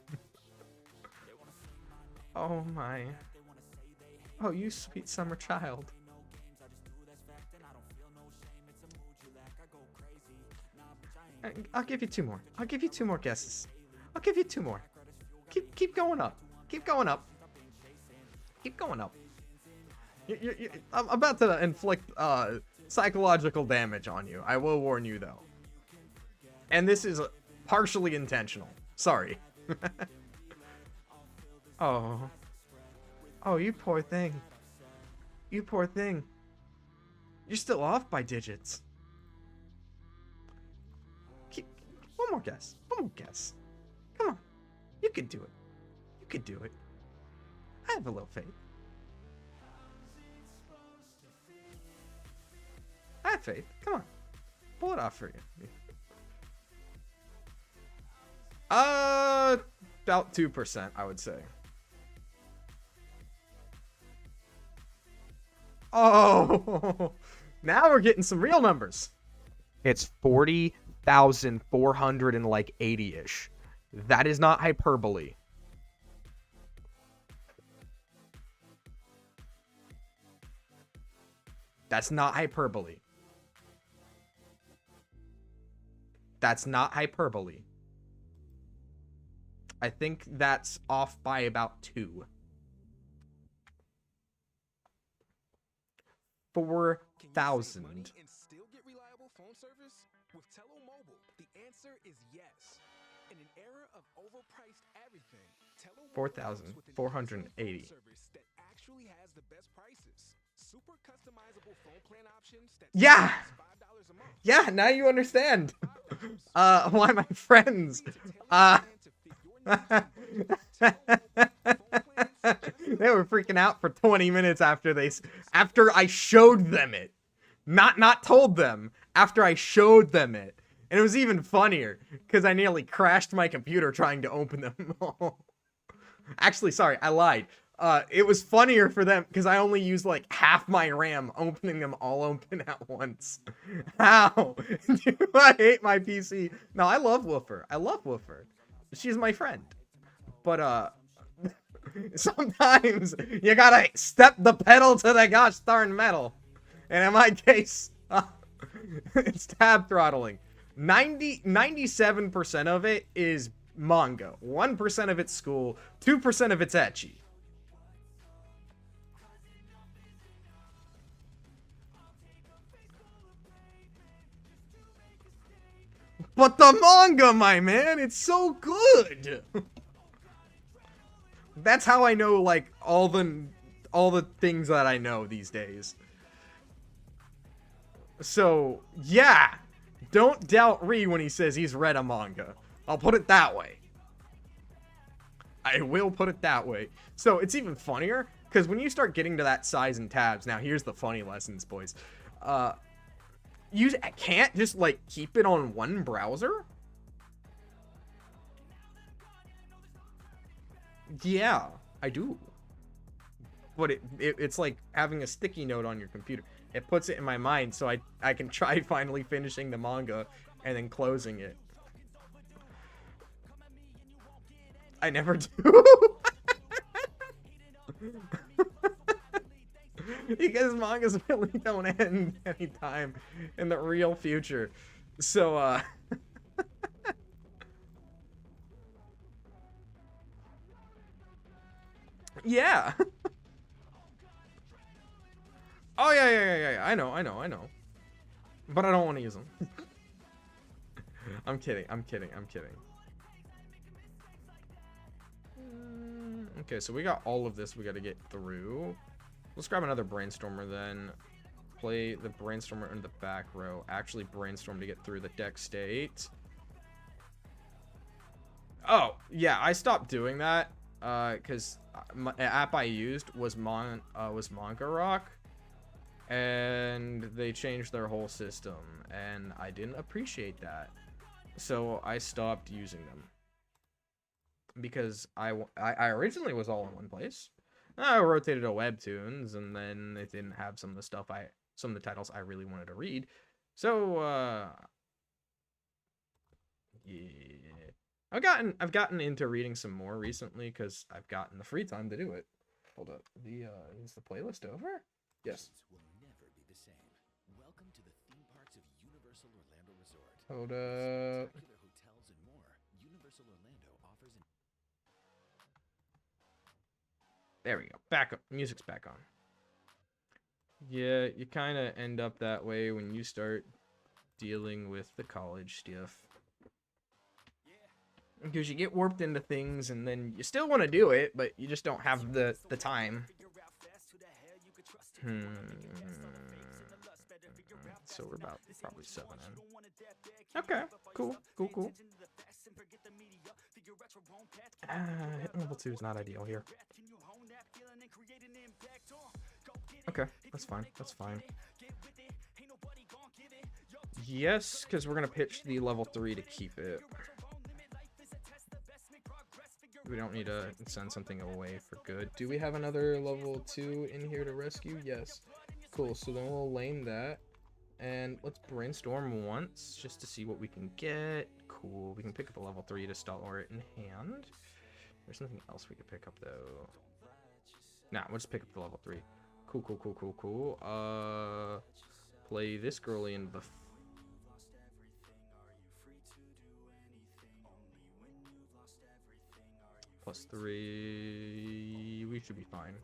Oh my. Oh, you sweet summer child. I'll give you 2 more. I'll give you 2 more guesses. I'll give you 2 more. Keep going up. Keep going up. Keep going up. I'm about to inflict psychological damage on you. I will warn you though. And this is partially intentional. Sorry. Oh. Oh, you poor thing. You poor thing. You're still off by digits. One more guess. One more guess. Come on. You can do it. You can do it. I have a little faith. I have faith. Come on. Pull it off for you. About 2%, I would say. Oh, now we're getting some real numbers. It's 40,480-ish. That is not hyperbole. That's not hyperbole. That's not hyperbole. I think that's off by about 2. 4,000. And still get reliable phone service? With Mobile, the answer is yes. In an era of overpriced everything, 4,480. service that actually has the best prices. Super customizable phone plan options that Yeah. $5 a month. Yeah, now you understand. Why my friends they were freaking out for 20 minutes after I showed them it. Not told them, after I showed them it. And it was even funnier because I nearly crashed my computer trying to open them all. Actually, sorry, I lied. It was funnier for them because I only used like half my RAM opening them all open at once. How? Do I hate my PC? No, I love Woofer. I love Woofer. She's my friend. But, sometimes you gotta step the pedal to the gosh darn metal. And in my case, it's tab throttling. 97% of it is manga. 1% of it's school. 2% of it's ecchi. But the manga, my man, it's so good. That's how I know, like, all the things that I know these days. So, yeah. Don't doubt Ree when he says he's read a manga. I'll put it that way. I will put it that way. So, it's even funnier, because when you start getting to that size and tabs, now here's the funny lessons, boys. You can't just, like, keep it on one browser? Yeah, I do. But it's like having a sticky note on your computer. It puts it in my mind so I can try finally finishing the manga and then closing it. I never do. Because mangas really don't end anytime in the real future. So, yeah. Oh, yeah. I know. but I don't want to use them. I'm kidding. Okay, so we got all of this we got to get through. Let's grab another Brainstormer then. Play the Brainstormer in the back row. Actually brainstorm to get through the deck state. Oh, yeah, I stopped doing that because my app I used was Manga Rock, and they changed their whole system, and I didn't appreciate that. So I stopped using them. Because I originally was all in one place. I rotated to webtoons, and then it didn't have some of the titles I really wanted to read. So yeah, I've gotten into reading some more recently because I've gotten the free time to do it. Hold up, is the playlist over? Yes. Will never be the same. Welcome to the theme parks of Universal Orlando Resort. Hold up. Spectacular hotels and more. Universal Orlando offers an There we go. Back up. Music's back on. Yeah, you kind of end up that way when you start dealing with the college stuff. Because you get warped into things, and then you still want to do it, but you just don't have the time. So we're about probably 7 in. Okay, cool. Hitting level 2 is not ideal here. Okay, that's fine. Yes, because we're going to pitch the level 3 to keep it. We don't need to send something away for good. Do we have another level 2 in here to rescue? Yes. Cool, so then we'll lane that. And let's brainstorm once, just to see what we can get. Cool, we can pick up a level 3 to store it in hand. There's nothing else we could pick up, though. Nah, we'll just pick up the level 3. Cool. Play this girly in the... +3, we should be fine.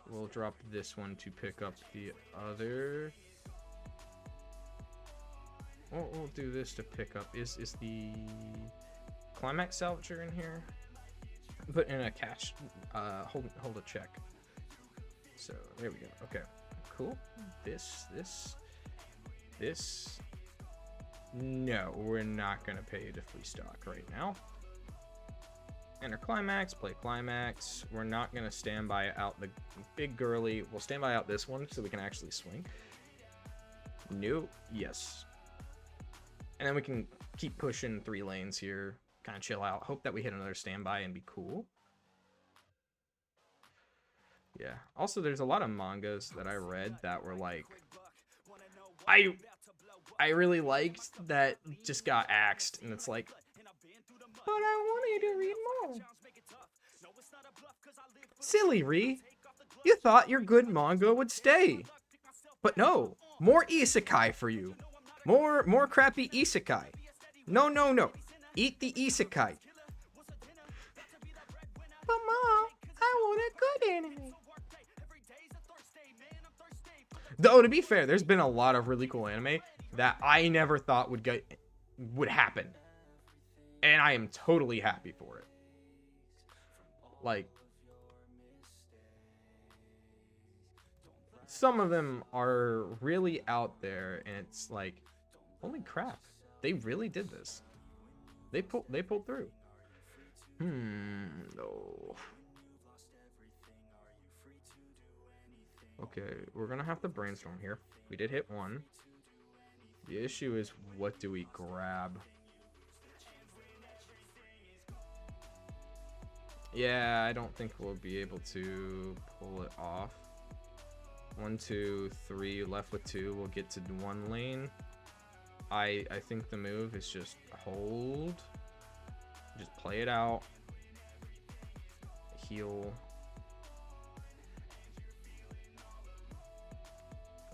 We'll drop this one to pick up the other. We'll do this to pick up. Is the climax salvager in here? Put in a catch. Hold a check. So there we go. Okay, cool. This. No, we're not gonna pay to free stock right now. Enter climax, play climax. We're not gonna standby out the big girly. We'll standby out this one so we can actually swing. No, yes. And then we can keep pushing 3 lanes here. Kind of chill out. Hope that we hit another standby and be cool. Yeah. Also, there's a lot of mangas that I read that were like, I really liked that just got axed, and it's like, but I wanted to read more. Silly Ree, you thought your good manga would stay, but no, more isekai for you. More crappy isekai. No. Eat the isekai. But Mom, I want a good anime. Though, to be fair, there's been a lot of really cool anime that I never thought would happen. And I am totally happy for it. Like, some of them are really out there, and it's like, holy crap, they really did this. They pulled through. No. Okay, we're gonna have to brainstorm here. We did hit 1. The issue is, what do we grab? Yeah, I don't think we'll be able to pull it off. 1, 2, 3, left with 2. We'll get to 1 lane. I think the move is just hold. Just play it out. Heal.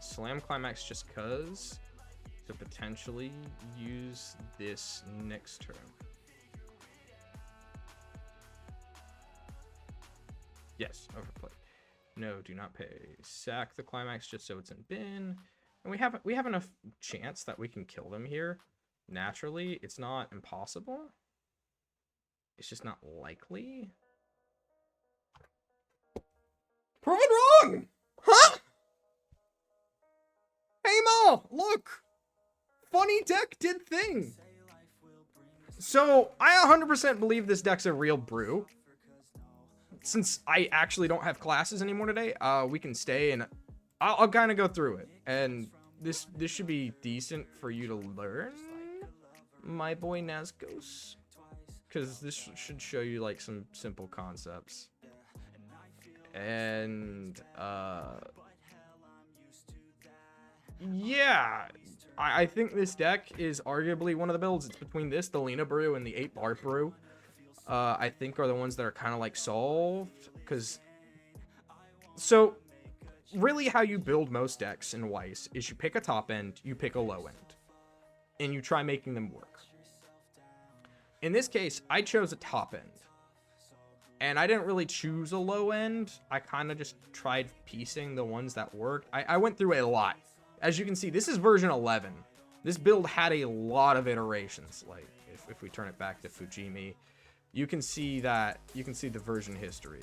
Slam climax just cuz to potentially use this next turn. Yes, overplay. No, do not pay. Sack the climax just so it's in bin. And we have enough chance that we can kill them here. Naturally, it's not impossible. It's just not likely. Proven wrong! Huh? Hey Mal, look! Funny deck did thing. So, I 100% believe this deck's a real brew. Since I actually don't have classes anymore today, we can stay and I'll kind of go through it. And this should be decent for you to learn, my boy Nazgos. Because this should show you, like, some simple concepts. And, yeah, I think this deck is arguably one of the builds. It's between this, the Lena Brew, and the 8-bar Brew. I think are the ones that are kind of, like, solved. Because, so, really how you build most decks in Weiss is you pick a top end, you pick a low end. And you try making them work. In this case, I chose a top end. And I didn't really choose a low end. I kind of just tried piecing the ones that worked. I went through a lot. As you can see, this is version 11. This build had a lot of iterations. Like, if we turn it back to Fujimi, you can see that, you can see the version history.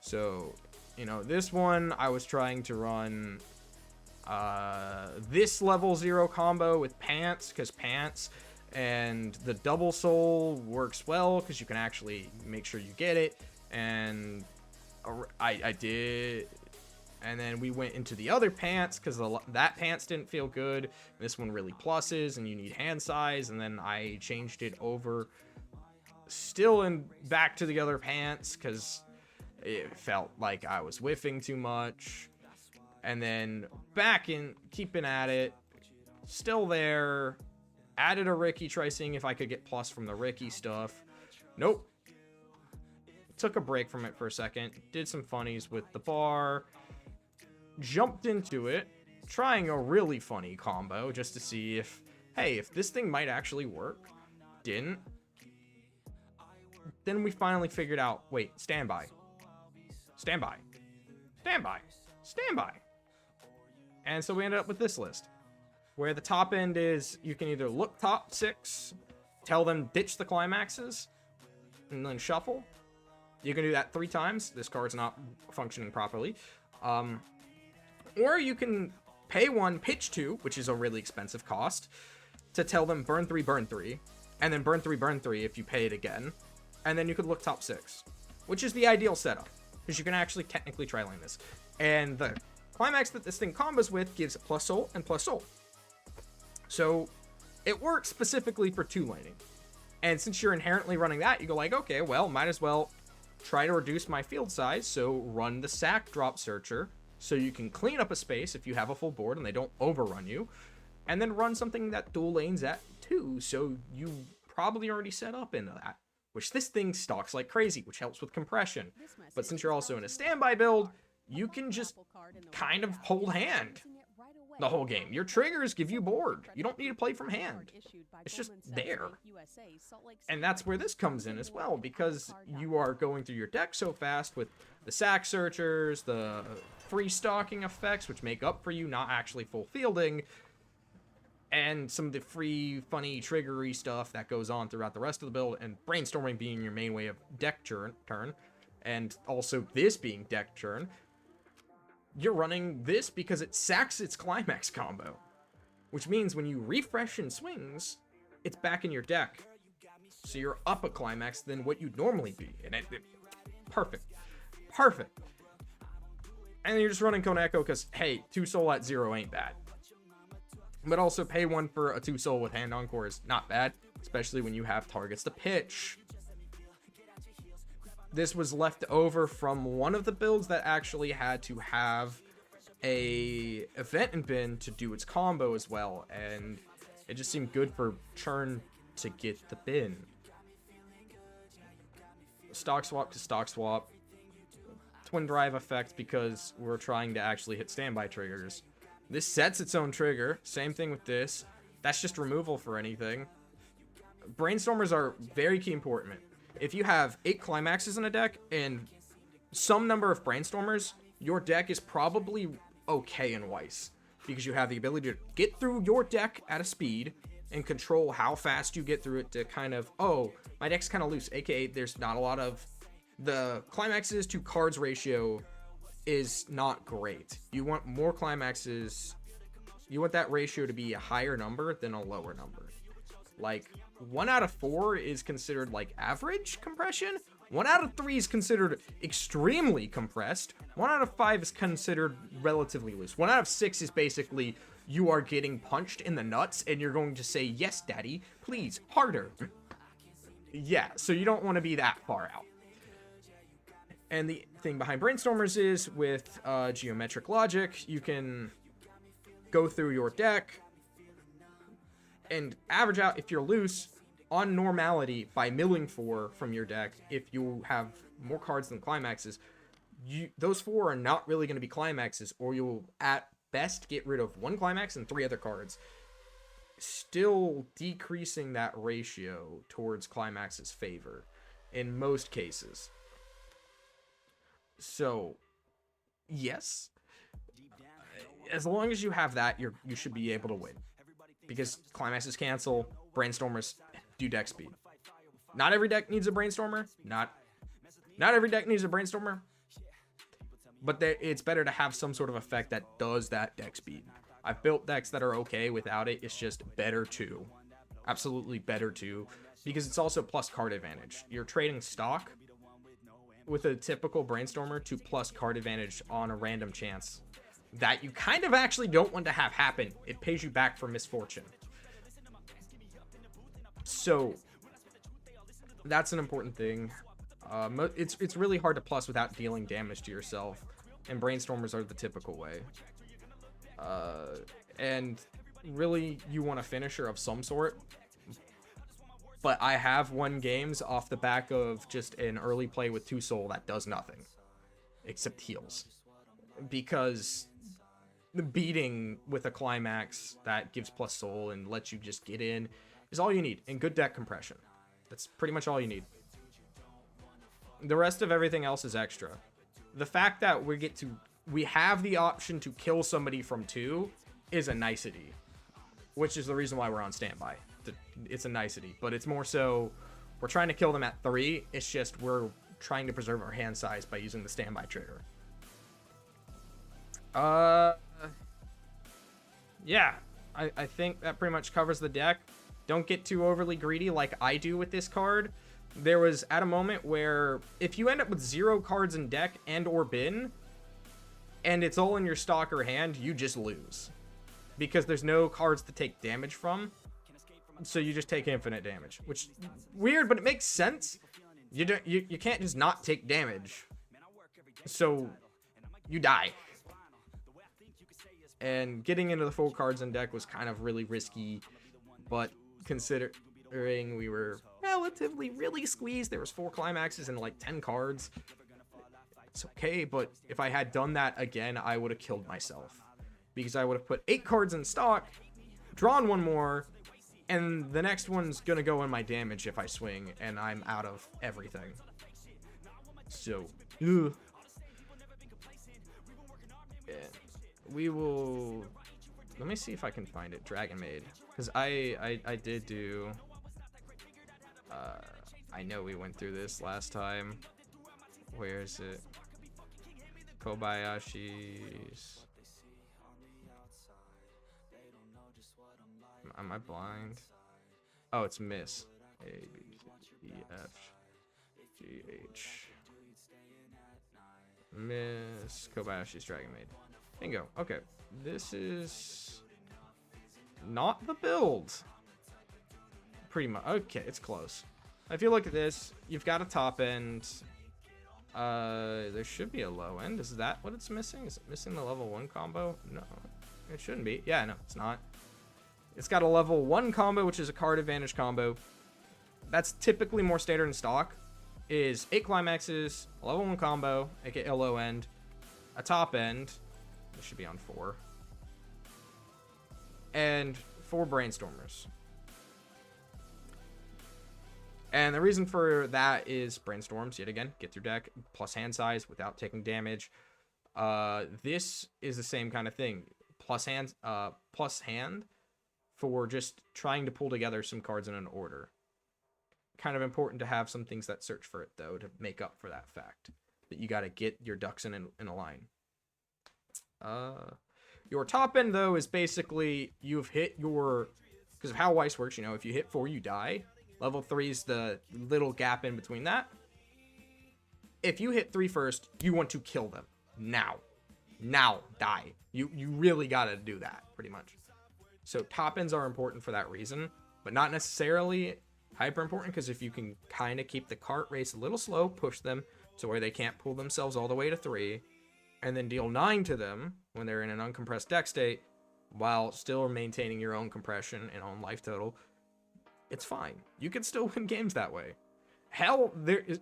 So, you know, this one, I was trying to run this level 0 combo with Pants, because Pants and the double soul works well because you can actually make sure you get it. And I did, and then we went into the other Pants because that Pants didn't feel good. This one really pluses and you need hand size, and then I changed it over still in back to the other Pants because it felt like I was whiffing too much. And then back in, keeping at it, still there. Added a Ricky, try seeing if I could get plus from the Ricky stuff. Nope. Took a break from it for a second. Did some funnies with the bar. Jumped into it. Trying a really funny combo just to see if, hey, if this thing might actually work. Didn't. Then we finally figured out, wait, standby. Standby. Standby. Standby. And so we ended up with this list. Where the top end is, you can either look top 6, tell them ditch the climaxes, and then shuffle. You can do that 3 times. This card's not functioning properly. Or you can pay 1, pitch 2, which is a really expensive cost, to tell them burn 3, and then burn 3 if you pay it again. And then you could look top 6, which is the ideal setup, because you can actually technically tri-lane this. And the climax that this thing combos with gives plus soul and plus soul. So it works specifically for 2-laning. And since you're inherently running that, you go like, okay, well, might as well try to reduce my field size. So run the sack drop searcher so you can clean up a space if you have a full board and they don't overrun you. And then run something that dual lanes at 2. So you probably already set up into that, which this thing stocks like crazy, which helps with compression. But since you're also in a standby build, you can just kind of hold hand the whole game. Your triggers give you board. You don't need to play from hand. It's just there. And that's where this comes in as well, because you are going through your deck so fast with the sack searchers, the free stocking effects, which make up for you not actually full fielding, and some of the free, funny, triggery stuff that goes on throughout the rest of the build, and brainstorming being your main way of deck turn, and also this being deck turn. You're running this because it sacks its climax combo, which means when you refresh and swings, it's back in your deck. So you're up a climax than what you'd normally be. And perfect. Perfect. And you're just running Kona Echo because, hey, 2 soul at 0 ain't bad. But also pay 1 for a 2 soul with hand encore is not bad, especially when you have targets to pitch. This was left over from one of the builds that actually had to have a event in bin to do its combo as well, and it just seemed good for Churn to get the bin. Stock swap to stock swap. Twin drive effect because we're trying to actually hit standby triggers. This sets its own trigger. Same thing with this. That's just removal for anything. Brainstormers are very key important. If you have 8 climaxes in a deck and some number of brainstormers, your deck is probably okay in Weiss, because you have the ability to get through your deck at a speed and control how fast you get through it to kind of, oh, my deck's kind of loose, aka there's not a lot of, the climaxes to cards ratio is not great. You want more climaxes, you want that ratio to be a higher number than a lower number. Like 1 out of 4 is considered like average compression. 1 out of 3 is considered extremely compressed. 1 out of 5 is considered relatively loose. 1 out of 6 is basically you are getting punched in the nuts and you're going to say, yes, daddy, please, harder. Yeah, so you don't want to be that far out. And the thing behind Brainstormers is with geometric logic, you can go through your deck and average out, if you're loose, on normality by milling 4 from your deck. If you have more cards than climaxes, those 4 are not really going to be climaxes, or you'll at best get rid of 1 climax and 3 other cards, still decreasing that ratio towards climax's favor in most cases. So yes, as long as you have that, you should be able to win, because climaxes cancel, Brainstormers do deck speed. Not every deck needs a Brainstormer. Not every deck needs a Brainstormer. But it's better to have some sort of effect that does that deck speed. I've built decks that are okay without it. It's just better too. Absolutely better too. Because it's also plus card advantage. You're trading stock with a typical Brainstormer to plus card advantage on a random chance that you kind of actually don't want to have happen. It pays you back for misfortune. So that's an important thing. It's really hard to plus without dealing damage to yourself, and Brainstormers are the typical way. And really, you want a finisher of some sort. But I have won games off the back of just an early play with 2 soul that does nothing except heals, because the beating with a climax that gives plus soul and lets you just get in is all you need, and good deck compression. That's pretty much all you need. The rest of everything else is extra. The fact that we have the option to kill somebody from 2 is a nicety, which is the reason why we're on standby. It's a nicety, but it's more so we're trying to kill them at 3. It's just we're trying to preserve our hand size by using the standby trigger. Yeah, I think that pretty much covers the deck. Don't get too overly greedy like I do with this card. There was at a moment where if you end up with 0 cards in deck and or bin, and it's all in your stock or hand, you just lose, because there's no cards to take damage from. So you just take infinite damage, which weird, but it makes sense. You can't just not take damage, so you die. And getting into the full cards in deck was kind of really risky, but considering we were relatively really squeezed, there was 4 climaxes and like 10 cards, it's okay. But if I had done that again, I would have killed myself, because I would have put 8 cards in stock, drawn 1 more, and the next one's gonna go in my damage if I swing, and I'm out of everything. So, ugh. Yeah. We will... Let me see if I can find it. Dragon Maid. Because I did do... I know we went through this last time. Where is it? Kobayashi's... Am I blind? Oh, it's Miss. A, B, C, E, F, G, H. Miss Kobayashi's Dragon Maid. Bingo. Okay. This is not the build. Pretty much. Okay, it's close. If you look at this, you've got a top end. There should be a low end. Is that what it's missing? Is it missing the level 1 combo? No, it shouldn't be. Yeah, no, it's not. It's got a level 1 combo, which is a card advantage combo. That's typically more standard in stock. Is 8 climaxes, a level 1 combo, aka low end, a top end. This should be on 4. And 4 Brainstormers. And the reason for that is Brainstorms, yet again, get through deck, plus hand size without taking damage. This is the same kind of thing. Plus hand for just trying to pull together some cards in an order. Kind of important to have some things that search for it, though, to make up for that fact that you got to get your ducks in a line. Your top end, though, is basically you've hit your... Because of how Weiss works, you know, if you hit 4, you die. Level 3 is the little gap in between that. If you hit 3 first, you want to kill them. Now. Now, die. You really got to do that, pretty much. So top ends are important for that reason, but not necessarily hyper important, because if you can kind of keep the cart race a little slow, push them to where they can't pull themselves all the way to 3, and then deal 9 to them when they're in an uncompressed deck state, while still maintaining your own compression and own life total, it's fine. You can still win games that way. Hell,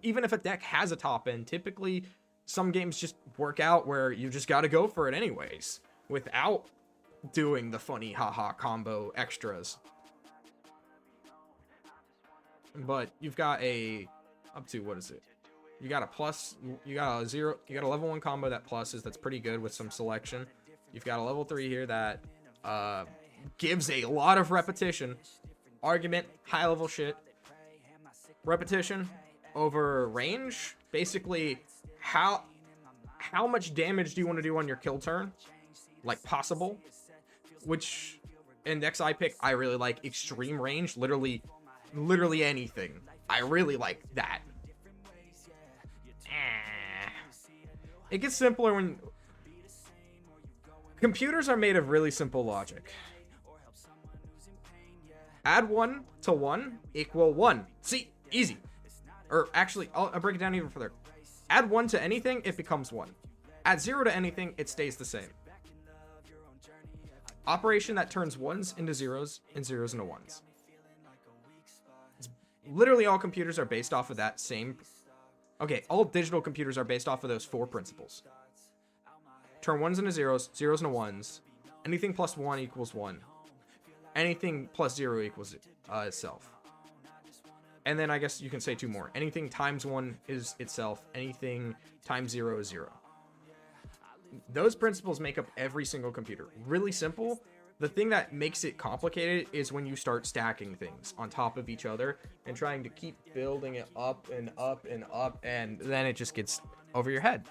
even if a deck has a top end, typically some games just work out where you just got to go for it anyways, without doing the funny haha combo extras. But you've got up to, what is it? You got a plus, you got a level 1 combo that pluses, that's pretty good with some selection. You've got a level 3 here that gives a lot of repetition. Argument, high level shit. Repetition over range. Basically, how much damage do you want to do on your kill turn? Like possible. Which in decks I pick, I really like extreme range. Literally anything. I really like that. It gets simpler when... Computers are made of really simple logic. Add 1 to 1 equal 1. See? Easy. Or actually, I'll break it down even further. Add 1 to anything, it becomes 1. Add 0 to anything, it stays the same. Operation that turns 1s into 0s and 0s into 1s. Literally all computers are based off of that same... Okay, all digital computers are based off of those 4 principles. Turn 1s into 0s, 0s into 1s. Anything plus 1 equals 1. Anything plus 0 equals itself. And then I guess you can say 2 more. Anything times 1 is itself. Anything times 0 is 0. Those principles make up every single computer. Really simple. The thing that makes it complicated is when you start stacking things on top of each other and trying to keep building it up and up and up, and then it just gets over your head.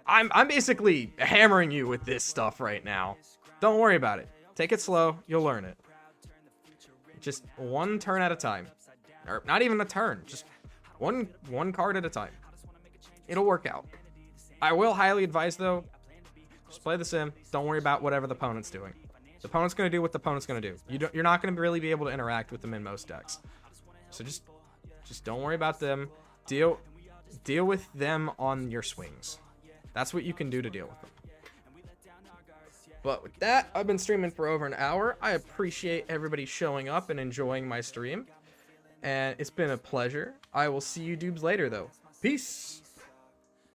I'm basically hammering you with this stuff right now. Don't worry about it. Take it slow. You'll learn it. Just one turn at a time. Or not even a turn. Just one card at a time. It'll work out. I will highly advise, though, just play the sim. Don't worry about whatever the opponent's doing. The opponent's going to do what the opponent's going to do. You're not going to really be able to interact with them in most decks. So just don't worry about them. Deal with them on your swings. That's what you can do to deal with them. But with that, I've been streaming for over an hour. I appreciate everybody showing up and enjoying my stream. And it's been a pleasure. I will see you dudes later, though. Peace!